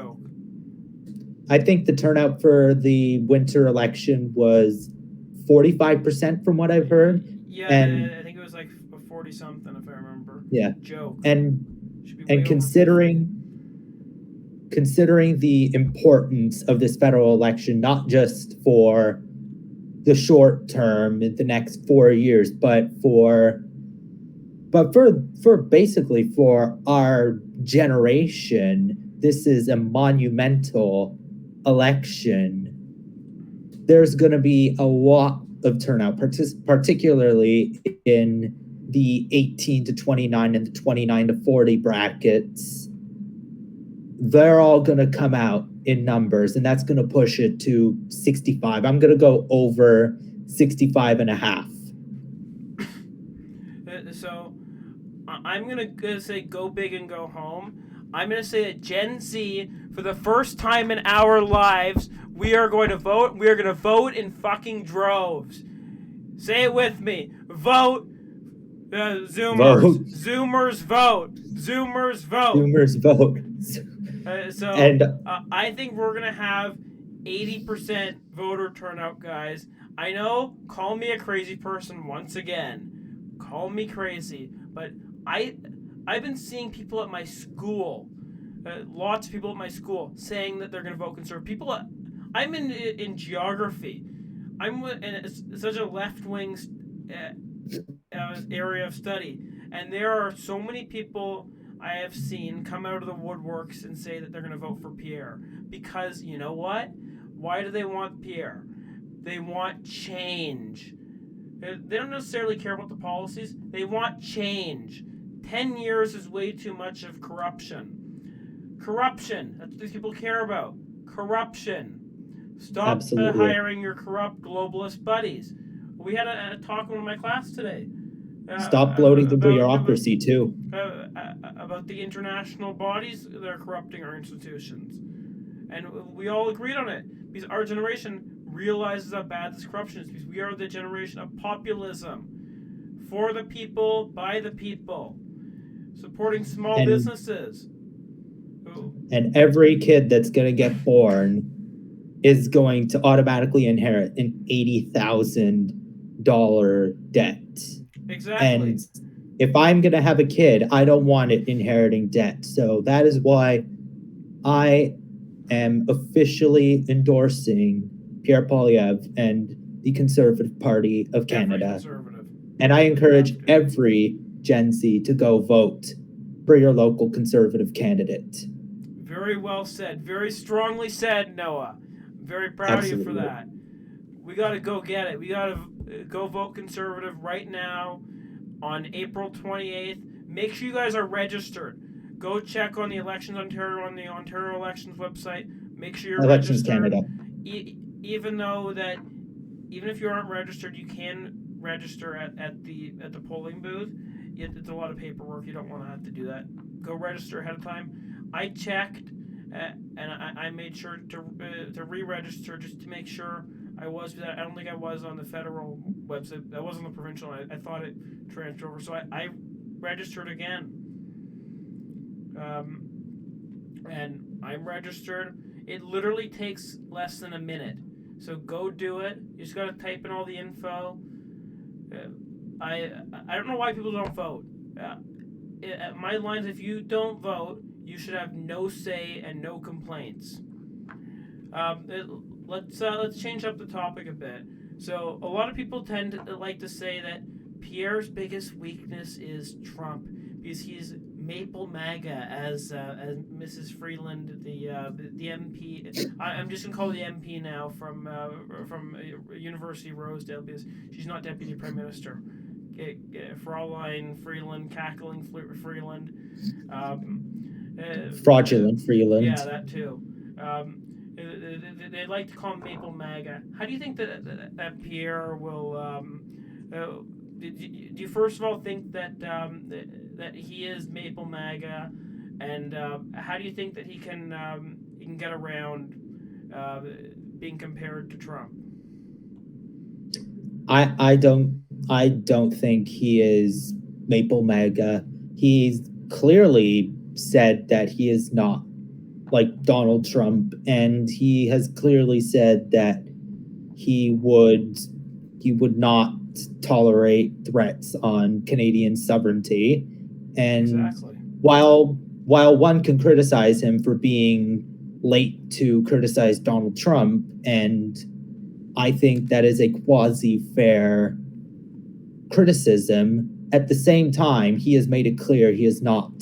I think the turnout for the winter election was 45% from what I've heard. Yeah, and I think it was like 40-something if I remember. Yeah. Joke. And considering the importance of this federal election, not just for the short term, the next 4 years, but for basically for our generation, this is a monumental election. There's going to be a lot of turnout, particularly in the 18 to 29 and the 29 to 40 brackets. They're all going to come out in numbers, and that's going to push it to 65. I'm going to go over 65 and a half. So I'm going to say go big and go home. I'm going to say that Gen Z, for the first time in our lives, we are going to vote. We are going to vote in fucking droves. Say it with me. Vote. Zoomers. Vote. Zoomers vote. Zoomers vote. Zoomers vote. I think we're going to have 80% voter turnout, guys. I know, call me a crazy person once again. Call me crazy. But I've been seeing people at my school, lots of people at my school, saying that they're going to vote Conservative. I'm in geography. I'm in such a left-wing area of study, and there are so many people I have seen come out of the woodworks and say that they're going to vote for Pierre. Because, you know what? Why do they want Pierre? They want change. They don't necessarily care about the policies. They want change. 10 years is way too much of corruption. Corruption. That's what these people care about. Corruption. Stop hiring your corrupt globalist buddies. We had a talk in my class today. Stop bloating the bureaucracy, too. About the international bodies that are corrupting our institutions. And we all agreed on it. Because our generation realizes how bad this corruption is. Because we are the generation of populism. For the people, by the people. Supporting small businesses. And every kid that's going to get born is going to automatically inherit an $80,000 debt. Exactly. And if I'm going to have a kid, I don't want it inheriting debt. So that is why I am officially endorsing Pierre Poilievre and the Conservative Party of Every Canada. conservative. And I You encourage have to. every Gen Z to go vote for your local Conservative candidate. Very well said. Very strongly said, Noah. I'm very proud of you for Absolutely. that. We got to go get it. We got to go vote Conservative right now on April 28th. Make sure you guys are registered. Go check on the Elections Ontario on the Ontario Elections website. Make sure you're Elections registered. Canada. Even if you aren't registered, you can register at the polling booth. It's a lot of paperwork. You don't want to have to do that. Go register ahead of time. I checked, and I made sure to re-register just to make sure I was. I don't think I was on the federal website. I was on the provincial. I thought it transferred over, so I registered again. And I'm registered. It literally takes less than a minute. So go do it. You just gotta type in all the info. I don't know why people don't vote. At my lines, if you don't vote, you should have no say and no complaints. Let's change up the topic a bit. So a lot of people tend to like to say that Pierre's biggest weakness is Trump because he's Maple MAGA, as Mrs. Freeland, the MP. I'm just gonna call her the MP now from University of Rosedale because she's not deputy prime minister. Fraulein Freeland, cackling Freeland, Fraudulent Freeland. yeah, that too. They like to call him Maple MAGA. How do you think that Pierre will? Do you first of all think that he is Maple MAGA, and how do you think that he can get around being compared to Trump? I don't think he is Maple MAGA. He's clearly said that he is not like Donald Trump, and he has clearly said that he would not tolerate threats on Canadian sovereignty. And Exactly. while one can criticize him for being late to criticize Donald Trump, and I think that is a quasi-fair criticism, at the same time, he has made it clear he is not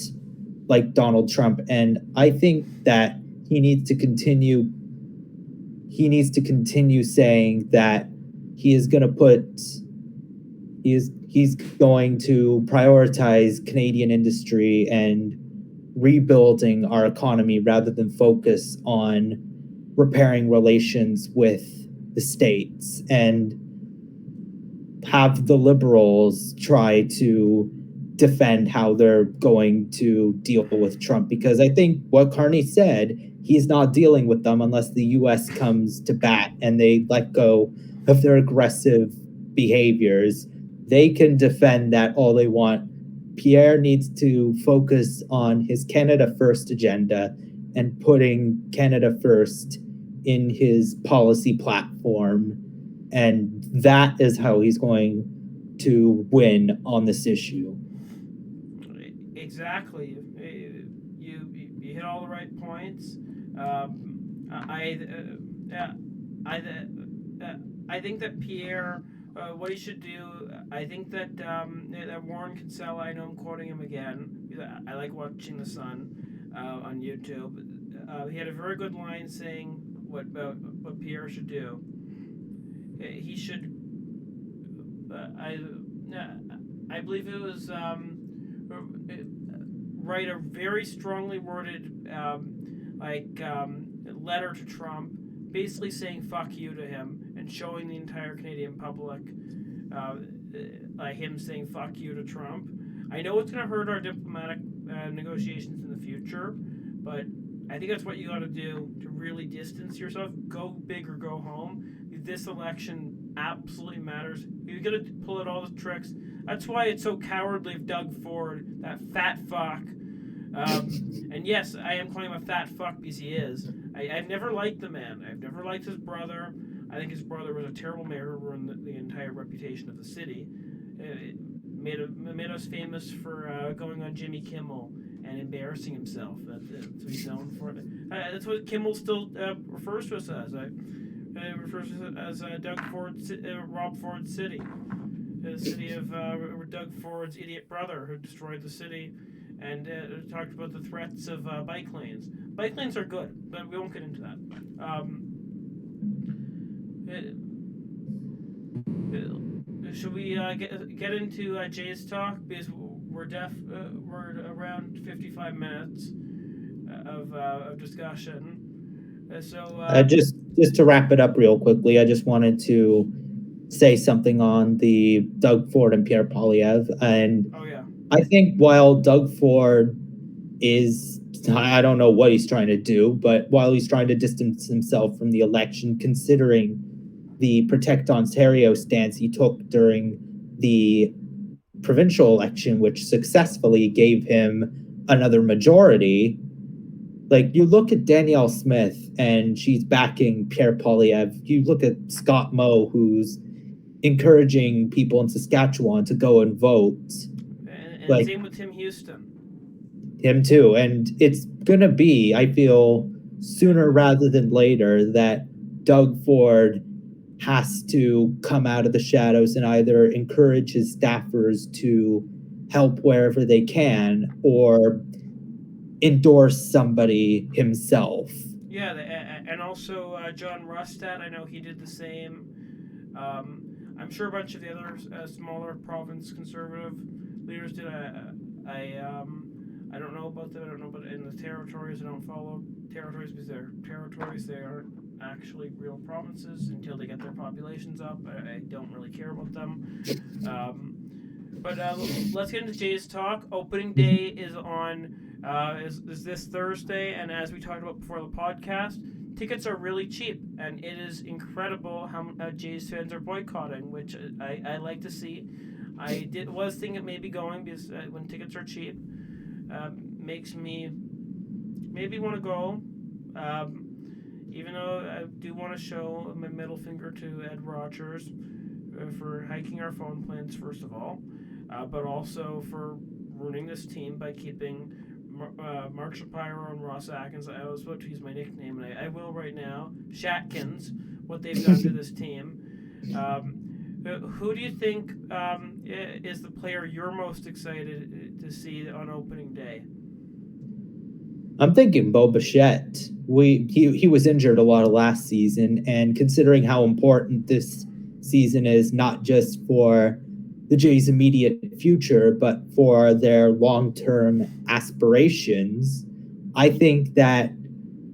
like Donald Trump. And I think that he needs to continue saying that he is going to he's going to prioritize Canadian industry and rebuilding our economy rather than focus on repairing relations with the states, and have the Liberals try to defend how they're going to deal with Trump. Because I think what Carney said, he's not dealing with them unless the U.S. comes to bat and they let go of their aggressive behaviors. They can defend that all they want. Pierre needs to focus on his Canada First agenda and putting Canada first in his policy platform. And that is how he's going to win on this issue. Exactly. You hit all the right points. I think that Pierre, what he should do, I think that Warren Kinsella, I know I'm quoting him again, I like watching The Sun on YouTube. He had a very good line saying what Pierre should do. He should, I believe it was write a very strongly worded letter to Trump, basically saying "fuck you" to him and showing the entire Canadian public him saying "fuck you" to Trump. I know it's going to hurt our diplomatic negotiations in the future, but I think that's what you got to do to really distance yourself. Go big or go home. This election absolutely matters. You're going to pull out all the tricks. That's why it's so cowardly of Doug Ford, that fat fuck. And yes, I am calling him a fat fuck because he is. I've never liked the man. I've never liked his brother. I think his brother was a terrible mayor who ruined the entire reputation of the city. made us famous for going on Jimmy Kimmel and embarrassing himself. That's what he's known for. That's what Kimmel still refers to us as. Refers to us as Rob Ford's city. The city of Doug Ford's idiot brother who destroyed the city, and talked about the threats of bike lanes. Bike lanes are good, but we won't get into that. Should we get into Jay's talk, because we're around 55 minutes of discussion. Just to wrap it up real quickly, I just wanted to say something on the Doug Ford and Pierre Poilievre. And I think while Doug Ford is, I don't know what he's trying to do, but while he's trying to distance himself from the election, considering the Protect Ontario stance he took during the provincial election, which successfully gave him another majority, like, you look at Danielle Smith and she's backing Pierre Poilievre. You look at Scott Moe, who's encouraging people in Saskatchewan to go and vote. And same with Tim Houston. Him too. And it's going to be, I feel, sooner rather than later that Doug Ford has to come out of the shadows and either encourage his staffers to help wherever they can or endorse somebody himself. Yeah, and also John Rustad, I know he did the same. I'm sure a bunch of the other smaller province conservative leaders did. I don't know about them. I don't know about in the territories. I don't follow territories because they're territories. They aren't actually real provinces until they get their populations up. I don't really care about them. But let's get into Jay's talk. Opening day is on is this Thursday, and as we talked about before the podcast, tickets are really cheap, and it is incredible how Jays fans are boycotting, which I like to see. I was thinking maybe going because when tickets are cheap, makes me maybe want to go. Even though I do want to show my middle finger to Ed Rogers for hiking our phone plans, first of all, but also for ruining this team by keeping Mark Shapiro and Ross Atkins. I was about to use my nickname, and I will right now. Shatkins, what they've done to this team. Who do you think is the player you're most excited to see on opening day? I'm thinking Bo Bichette. He was injured a lot of last season, and considering how important this season is, not just for the Jays' immediate future, but for their long-term aspirations, I think that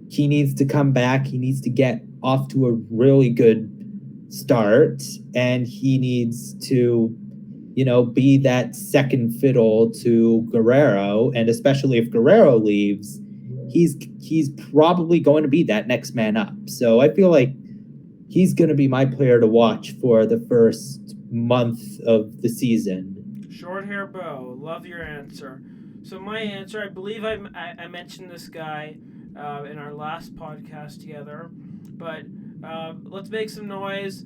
he needs to come back. He needs to get off to a really good start, and he needs to, be that second fiddle to Guerrero. And especially if Guerrero leaves, he's probably going to be that next man up. So I feel like he's going to be my player to watch for the first month of the season. Short hair Bo, love your answer. So my answer, I believe I mentioned this guy in our last podcast together, but let's make some noise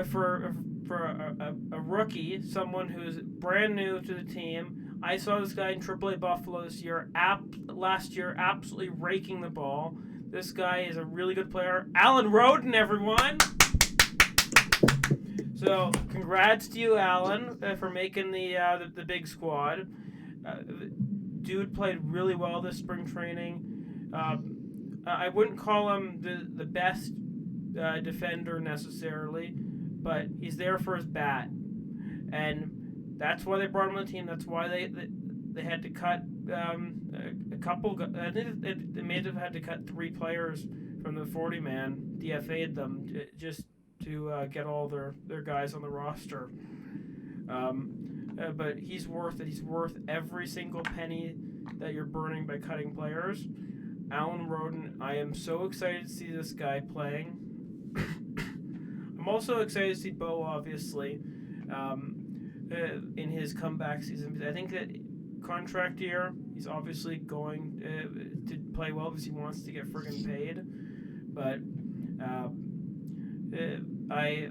for a rookie, someone who's brand new to the team. I saw this guy in AAA Buffalo last year, absolutely raking the ball. This guy is a really good player. Alan Roden, everyone! So, congrats to you, Alan, for making the big squad. Dude played really well this spring training. I wouldn't call him the best defender necessarily, but he's there for his bat, and that's why they brought him on the team. That's why they had to cut a couple. I think they may have had to cut 3 players from the 40-man, DFA'd them just to get all their guys on the roster. But he's worth it. He's worth every single penny that you're burning by cutting players. Alan Roden, I am so excited to see this guy playing. I'm also excited to see Bo, obviously, in his comeback season. I think that contract year, he's obviously going to play well because he wants to get friggin' paid. But I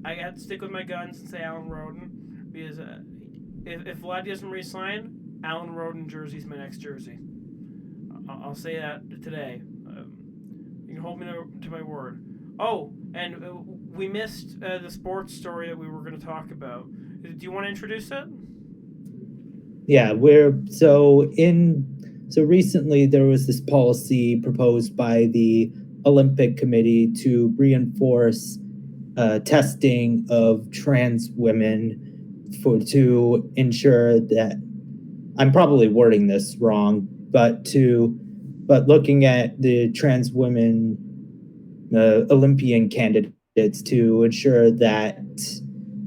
had to stick with my guns and say Alan Roden because if Vlad doesn't resign, Alan Roden jersey's my next jersey. I'll say that today. You can hold me to my word. Oh, and we missed the sports story that we were going to talk about. Do you want to introduce it? Yeah, so recently there was this policy proposed by the Olympic Committee to reinforce testing of trans women to ensure that, I'm probably wording this wrong, but looking at the trans women Olympian candidates to ensure that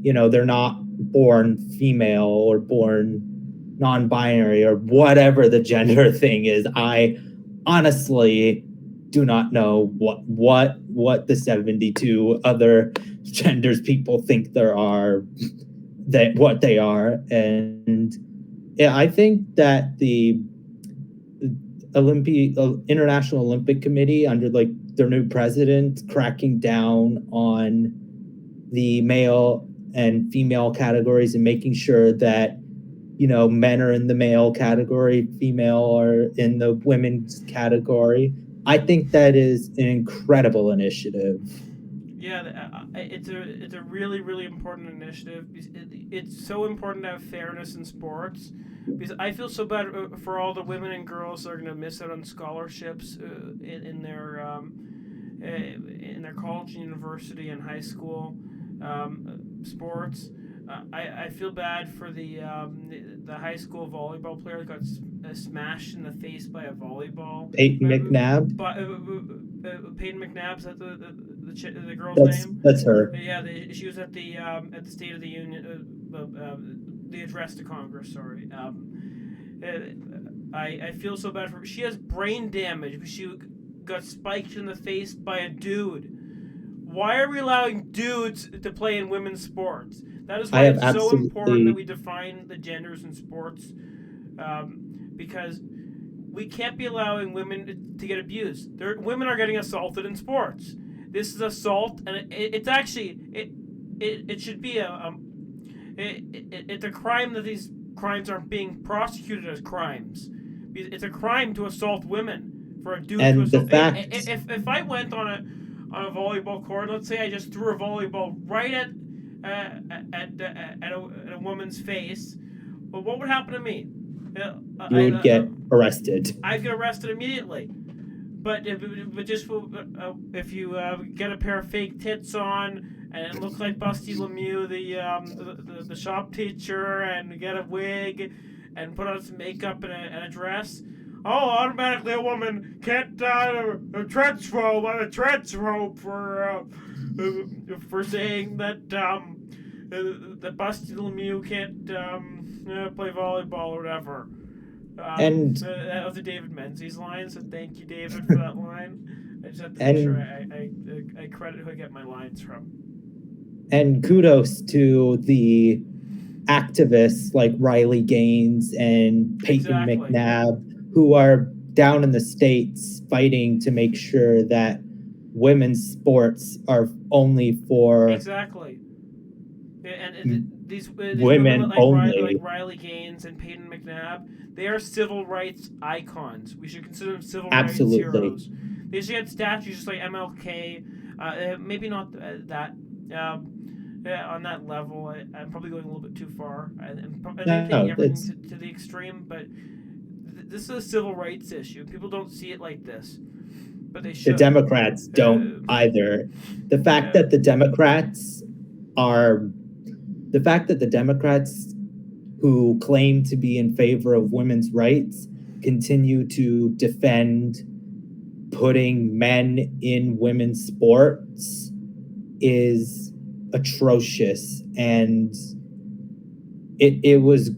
they're not born female or born non-binary or whatever the gender thing is. I honestly do not know what the 72 other genders people think there are, that what they are. And yeah, I think that the International Olympic Committee, under like their new president, cracking down on the male and female categories and making sure that men are in the male category, female are in the women's category. I think that is an incredible initiative. Yeah, it's a really, really important initiative. It's so important to have fairness in sports, because I feel so bad for all the women and girls that are going to miss out on scholarships in their college, university, and high school sports. I feel bad for the high school volleyball player that got smashed in the face by a volleyball. Peyton McNabb. Peyton McNabb's at the girl's name. That's her. Yeah, she was at the State of the Union, the address to Congress. Sorry. I feel so bad for her. She has brain damage. She got spiked in the face by a dude. Why are we allowing dudes to play in women's sports? That is why it's so important that we define the genders in sports, because we can't be allowing women to get abused. Women are getting assaulted in sports. This is assault, and it's actually it should be it's a crime that these crimes aren't being prosecuted as crimes. It's a crime to assault women for a dude to assault. If I went on a volleyball court, let's say I just threw a volleyball right at a woman's face, well, what would happen to me? You would get arrested. I'd get arrested immediately. But if you get a pair of fake tits on and look like Busty Lemieux, the shop teacher, and get a wig and put on some makeup and a dress, automatically a woman can't a trench rope for saying that that Busty Lemieux can't play volleyball or whatever. And that was a David Menzies line, so thank you, David, for that line. I just have to make sure I credit who I get my lines from. And kudos to the activists like Riley Gaines and Peyton McNabb, who are down in the States fighting to make sure that women's sports are only for these women like only. Like Riley Gaines and Peyton McNabb, they are civil rights icons. We should consider them civil rights heroes. They should get statues just like MLK. Maybe not that on that level. I'm probably going a little bit too far. I'm taking everything to the extreme, but this is a civil rights issue. People don't see it like this, but they should. The Democrats don't either. The fact that the Democrats who claim to be in favor of women's rights continue to defend putting men in women's sports is atrocious. And it was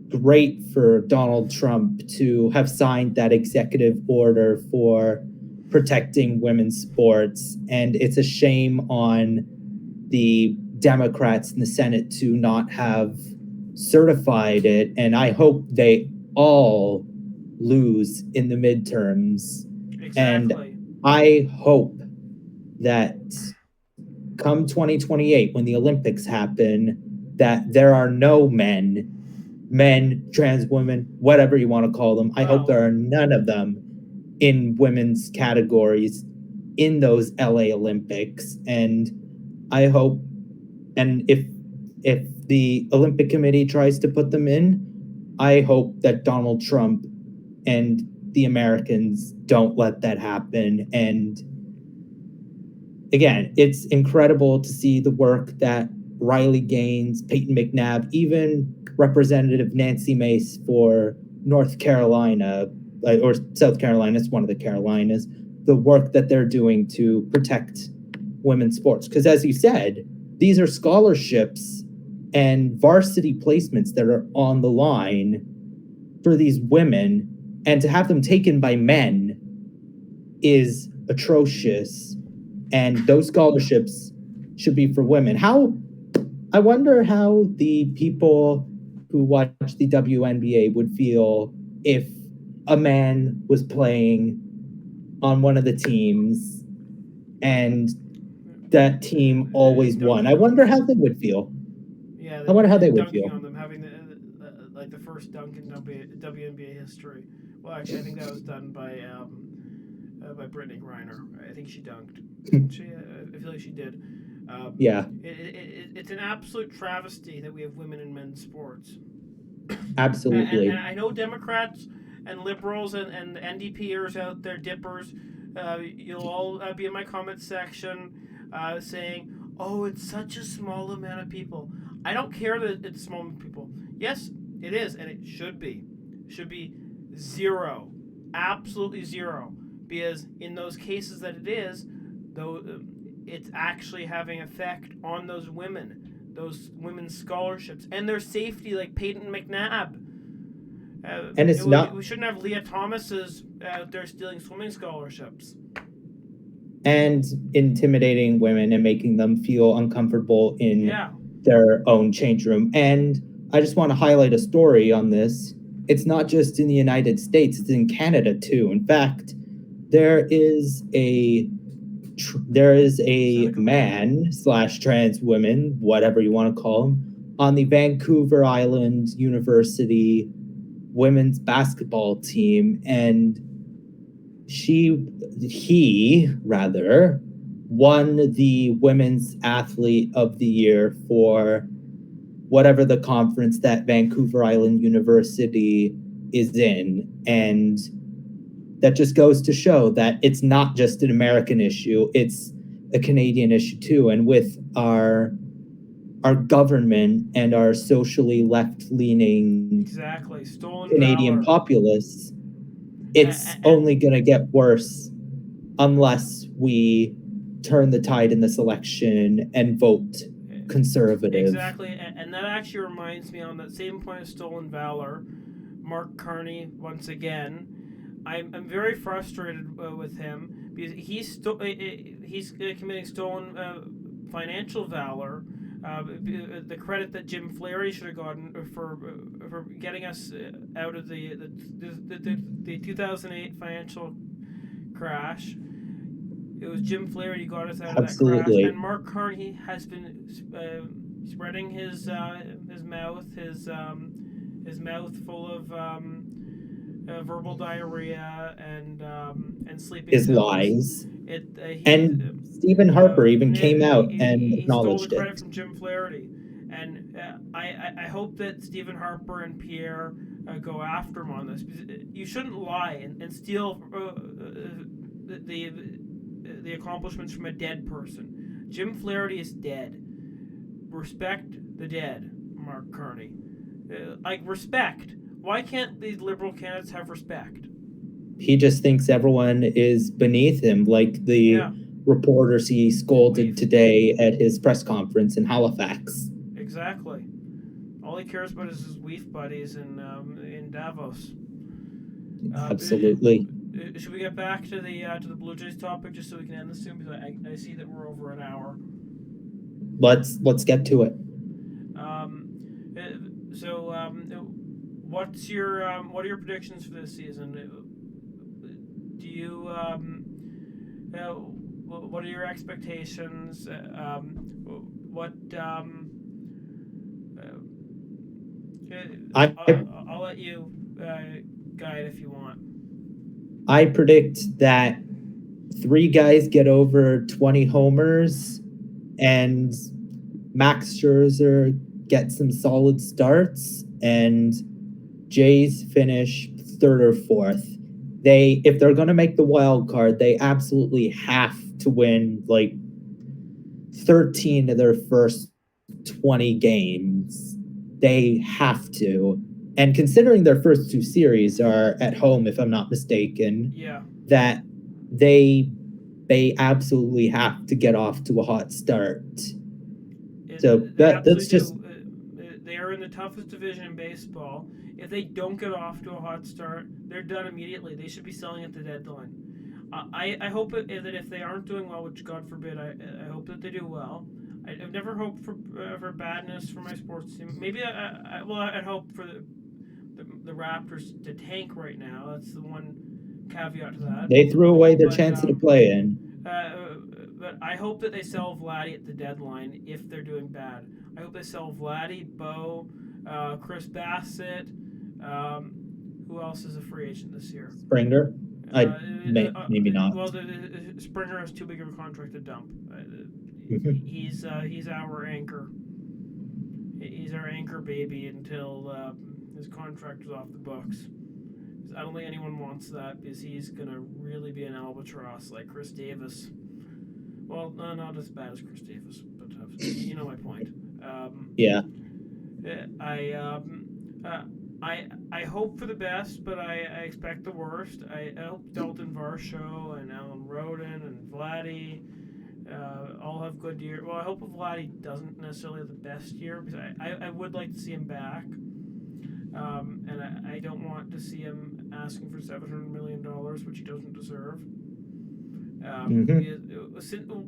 great for Donald Trump to have signed that executive order for protecting women's sports. And it's a shame on the Democrats in the Senate to not have certified it. And I hope they all lose in the midterms. Exactly. And I hope that come 2028, when the Olympics happen, that there are no men men, trans women, whatever you want to call them. I hope there are none of them in women's categories in those LA Olympics. And I hope, and if the Olympic Committee tries to put them in, I hope that Donald Trump and the Americans don't let that happen. And again, it's incredible to see the work that Riley Gaines, Peyton McNabb, even Representative Nancy Mace for North Carolina, or South Carolina, it's one of the Carolinas, the work that they're doing to protect women's sports. Because as you said, these are scholarships and varsity placements that are on the line for these women, and to have them taken by men is atrocious. And those scholarships should be for women. I wonder how the people who watch the WNBA would feel if a man was playing on one of the teams and that team always won. I wonder how they would feel. Yeah, I wonder how they would feel. On them, having the first dunk in WNBA history. Well, actually, I think that was done by Brittany Griner. I think she dunked. I feel like she did. Yeah. It's an absolute travesty that we have women in men's sports. Absolutely. And I know Democrats and liberals and NDPers out there, dippers, you'll all be in my comment section saying, oh, it's such a small amount of people. I don't care that it's small amount of people. Yes, it is, and it should be. It should be zero. Absolutely zero. Because in those cases that it is, though, it's actually having effect on those women's scholarships, and their safety, like Peyton McNabb. And it's not. We shouldn't have Leah Thomases out there stealing swimming scholarships. And intimidating women and making them feel uncomfortable in their own change room. And I just want to highlight a story on this. It's not just in the United States, it's in Canada too. In fact, there is a man / trans woman, whatever you want to call him, on the Vancouver Island University women's basketball team, and he won the Women's Athlete of the Year for whatever the conference that Vancouver Island University is in. And that just goes to show that it's not just an American issue, it's a Canadian issue too. And with our government and our socially left-leaning Canadian populists, it's only going to get worse unless we turn the tide in this election and vote conservative. Exactly, and that actually reminds me, on that same point of stolen valor, Mark Carney, once again, I'm very frustrated with him because he's committing stolen financial valor. The credit that Jim Flaherty should have gotten for getting us out of the 2008 financial crash. It was Jim Flaherty who got us out of that crash, and Mark Carney has been spreading his mouth full of verbal diarrhea and sleeping pills. His lies. And Stephen Harper even came out and acknowledged it. He stole the credit from Jim Flaherty. And I hope that Stephen Harper and Pierre go after him on this. You shouldn't lie and steal the accomplishments from a dead person. Jim Flaherty is dead. Respect the dead, Mark Carney. Respect. Why can't these liberal candidates have respect? He just thinks everyone is beneath him, like the reporters he scolded today at his press conference in Halifax. Exactly. All he cares about is his weef buddies in Davos. Absolutely. Should we get back to the Blue Jays topic just so we can end this soon? Because I see that we're over an hour. Let's get to it. What are your predictions for this season? Do you what are your expectations? I'll let you guide if you want. I predict that 3 guys get over 20 homers and Max Scherzer gets some solid starts and Jays finish 3rd or 4th. If they're going to make the wild card, they absolutely have to win like 13 of their first 20 games. They have to. And considering their first 2 series are at home, if I'm not mistaken, that they absolutely have to get off to a hot start. That's just... They are in the toughest division in baseball. If they don't get off to a hot start, they're done immediately. They should be selling at the deadline. I hope that if they aren't doing well, which God forbid, I hope that they do well. I've never hoped for badness for my sports team. Maybe I'd hope for the Raptors to tank right now. That's the one caveat to that. They threw away their chance to play in. But I hope that they sell Vladdy at the deadline if they're doing bad. I hope they sell Vladdy, Bo, Chris Bassett. Who else is a free agent this year? Springer? Maybe not. Well, Springer has too big of a contract to dump. He's our anchor. He's our anchor baby until his contract is off the books. I don't think anyone wants that because he's going to really be an albatross like Chris Davis. Well, no, not as bad as Chris Davis, but you know my point. Yeah. I hope for the best, but I expect the worst. I hope Dalton Varsho and Alan Roden and Vladdy all have good years. Well, I hope Vladdy doesn't necessarily have the best year because I would like to see him back. And I don't want to see him asking for $700 million, which he doesn't deserve.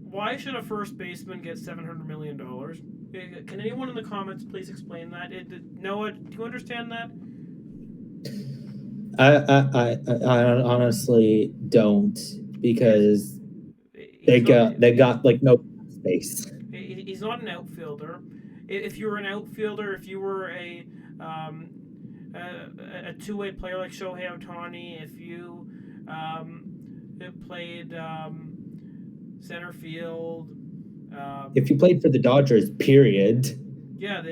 Why should a first baseman get $700 million? Can anyone in the comments please explain that? Noah, do you understand that? I honestly don't, because they got like no space. He's not an outfielder. If you were an outfielder, if you were a two-way player like Shohei Ohtani, if you played center field, if you played for the Dodgers, period. Yeah,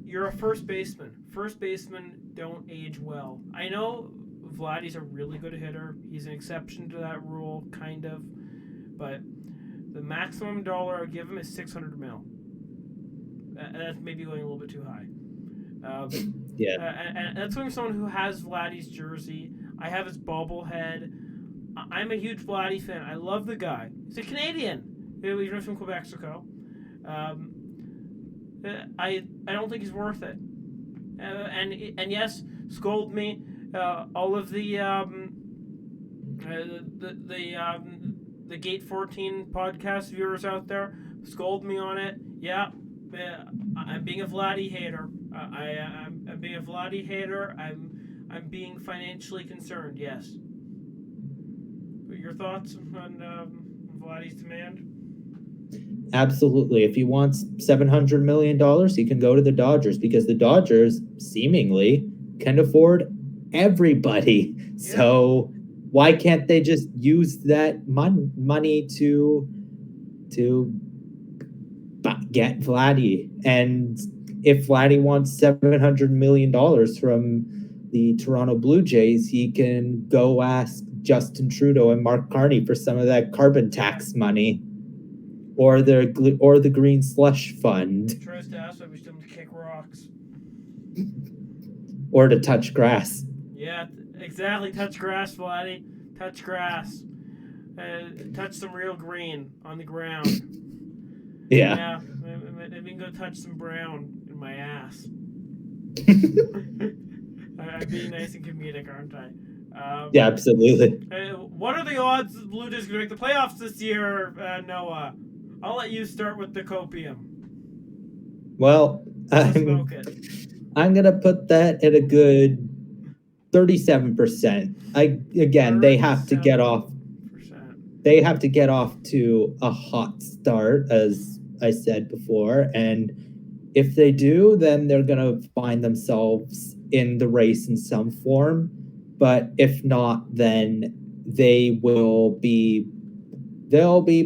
you're a first baseman. First basemen don't age well. I know Vladdy's a really good hitter. He's an exception to that rule, kind of. But the maximum dollar I'd give him is $600 million. That's maybe going a little bit too high. And that's from someone who has Vladdy's jersey. I have his bobblehead. I'm a huge Vladdy fan. I love the guy. He's a Canadian. He's from Quebec, Mexico. I don't think he's worth it. And yes, scold me. All of the Gate 14 podcast viewers out there, scold me on it. Yeah, I'm being a Vladdy hater. I'm being a Vladdy hater. I'm being financially concerned. Yes. Your thoughts on Vladdy's demand? Absolutely. If he wants $700 million, he can go to the Dodgers, because the Dodgers seemingly can afford everybody. Yeah. So why can't they just use that money to get Vladdy? And if Vladdy wants $700 million from the Toronto Blue Jays, he can go ask Justin Trudeau and Mark Carney for some of that carbon tax money, or the green slush fund. Tries to ask them to kick rocks, or to touch grass. Yeah, exactly. Touch grass, Vladdy. Touch grass. Touch some real green on the ground. Yeah. Maybe go touch some brown in my ass. I'm being nice and comedic, aren't I? Yeah, absolutely. What are the odds the Blue Jays going to make the playoffs this year, Noah? I'll let you start with the copium. Well, I'm going to put that at a good 37%. They have to get off. They have to get off to a hot start, as I said before, and If they do, then they're going to find themselves in the race in some form. But if not, then they'll be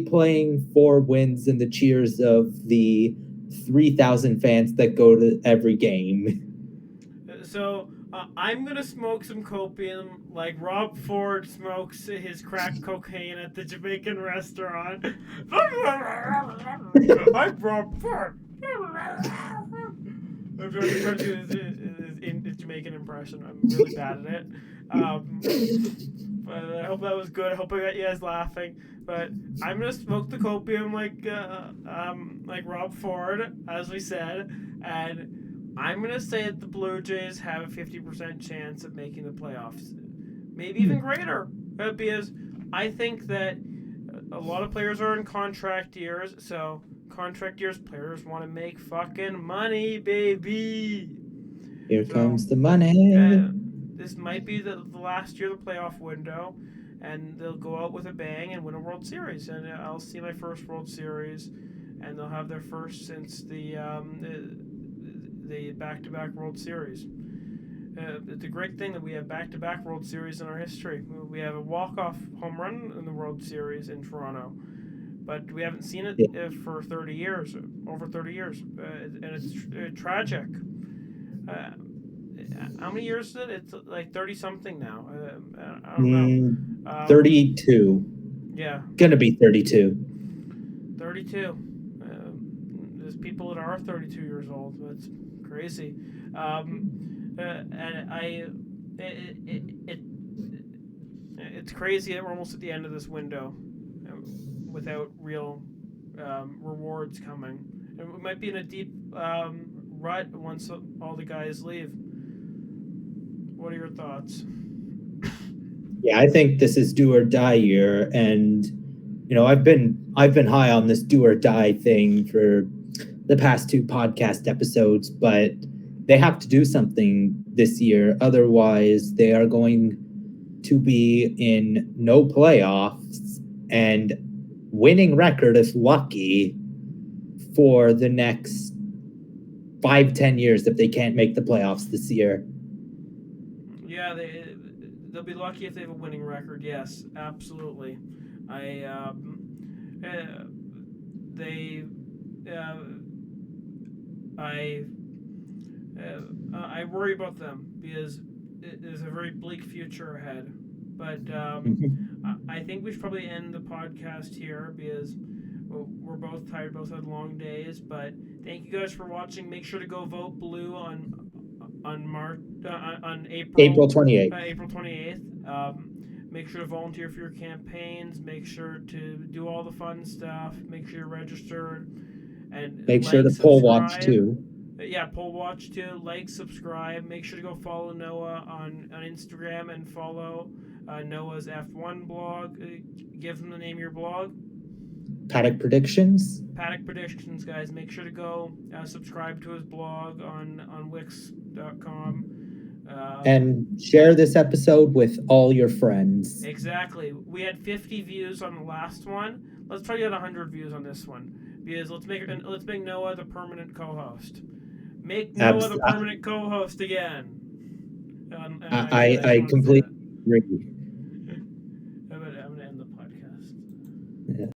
playing for wins and the cheers of the 3,000 fans that go to every game. So I'm gonna smoke some copium like Rob Ford smokes his crack cocaine at the Jamaican restaurant. I'm Rob Ford. I'm trying to do his Jamaican impression. I'm really bad at it. But I hope that was good. I hope I got you guys laughing. But I'm gonna smoke the copium like Rob Ford, as we said, and I'm going to say that the Blue Jays have a 50% chance of making the playoffs. Maybe even greater. Because I think that a lot of players are in contract years. So, contract years, players want to make fucking money, baby. Here comes the money. This might be the last year of the playoff window. And they'll go out with a bang and win a World Series. And I'll see my first World Series. And they'll have their first since the back-to-back World Series. It's a great thing that we have back-to-back World Series in our history. We have a walk-off home run in the World Series in Toronto, but we haven't seen it for 30 years, over 30 years, and it's tragic. How many years is it? It's like 30-something now. I don't know. 32. Yeah. Gonna be 32. 32. There's people that are 32 years old. That's crazy. It's crazy that we're almost at the end of this window without real rewards coming. And we might be in a deep rut once all the guys leave. What are your thoughts? Yeah, I think this is do or die year, and I've been high on this do or die thing for the past 2 podcast episodes, but they have to do something this year. Otherwise, they are going to be in no playoffs and winning record, if lucky, for the next 5-10 years if they can't make the playoffs this year. Yeah, they'll be lucky if they have a winning record. Yes, absolutely. I worry about them because there's a very bleak future ahead. But I think we should probably end the podcast here because we're both tired, both had long days. But thank you guys for watching. Make sure to go vote blue on April 28th. April 28th. Make sure to volunteer for your campaigns. Make sure to do all the fun stuff. Make sure you're registered. And make sure to poll watch too. Yeah, poll watch too. Like, subscribe. Make sure to go follow Noah on Instagram and follow Noah's F1 blog. Give them the name of your blog. Paddock Predictions. Paddock Predictions, guys. Make sure to go subscribe to his blog on Wix.com. And share this episode with all your friends. Exactly. We had 50 views on the last one. Let's try to get 100 views on this one. Because let's make Noah the permanent co-host. Make Noah the permanent co-host again. I completely agree.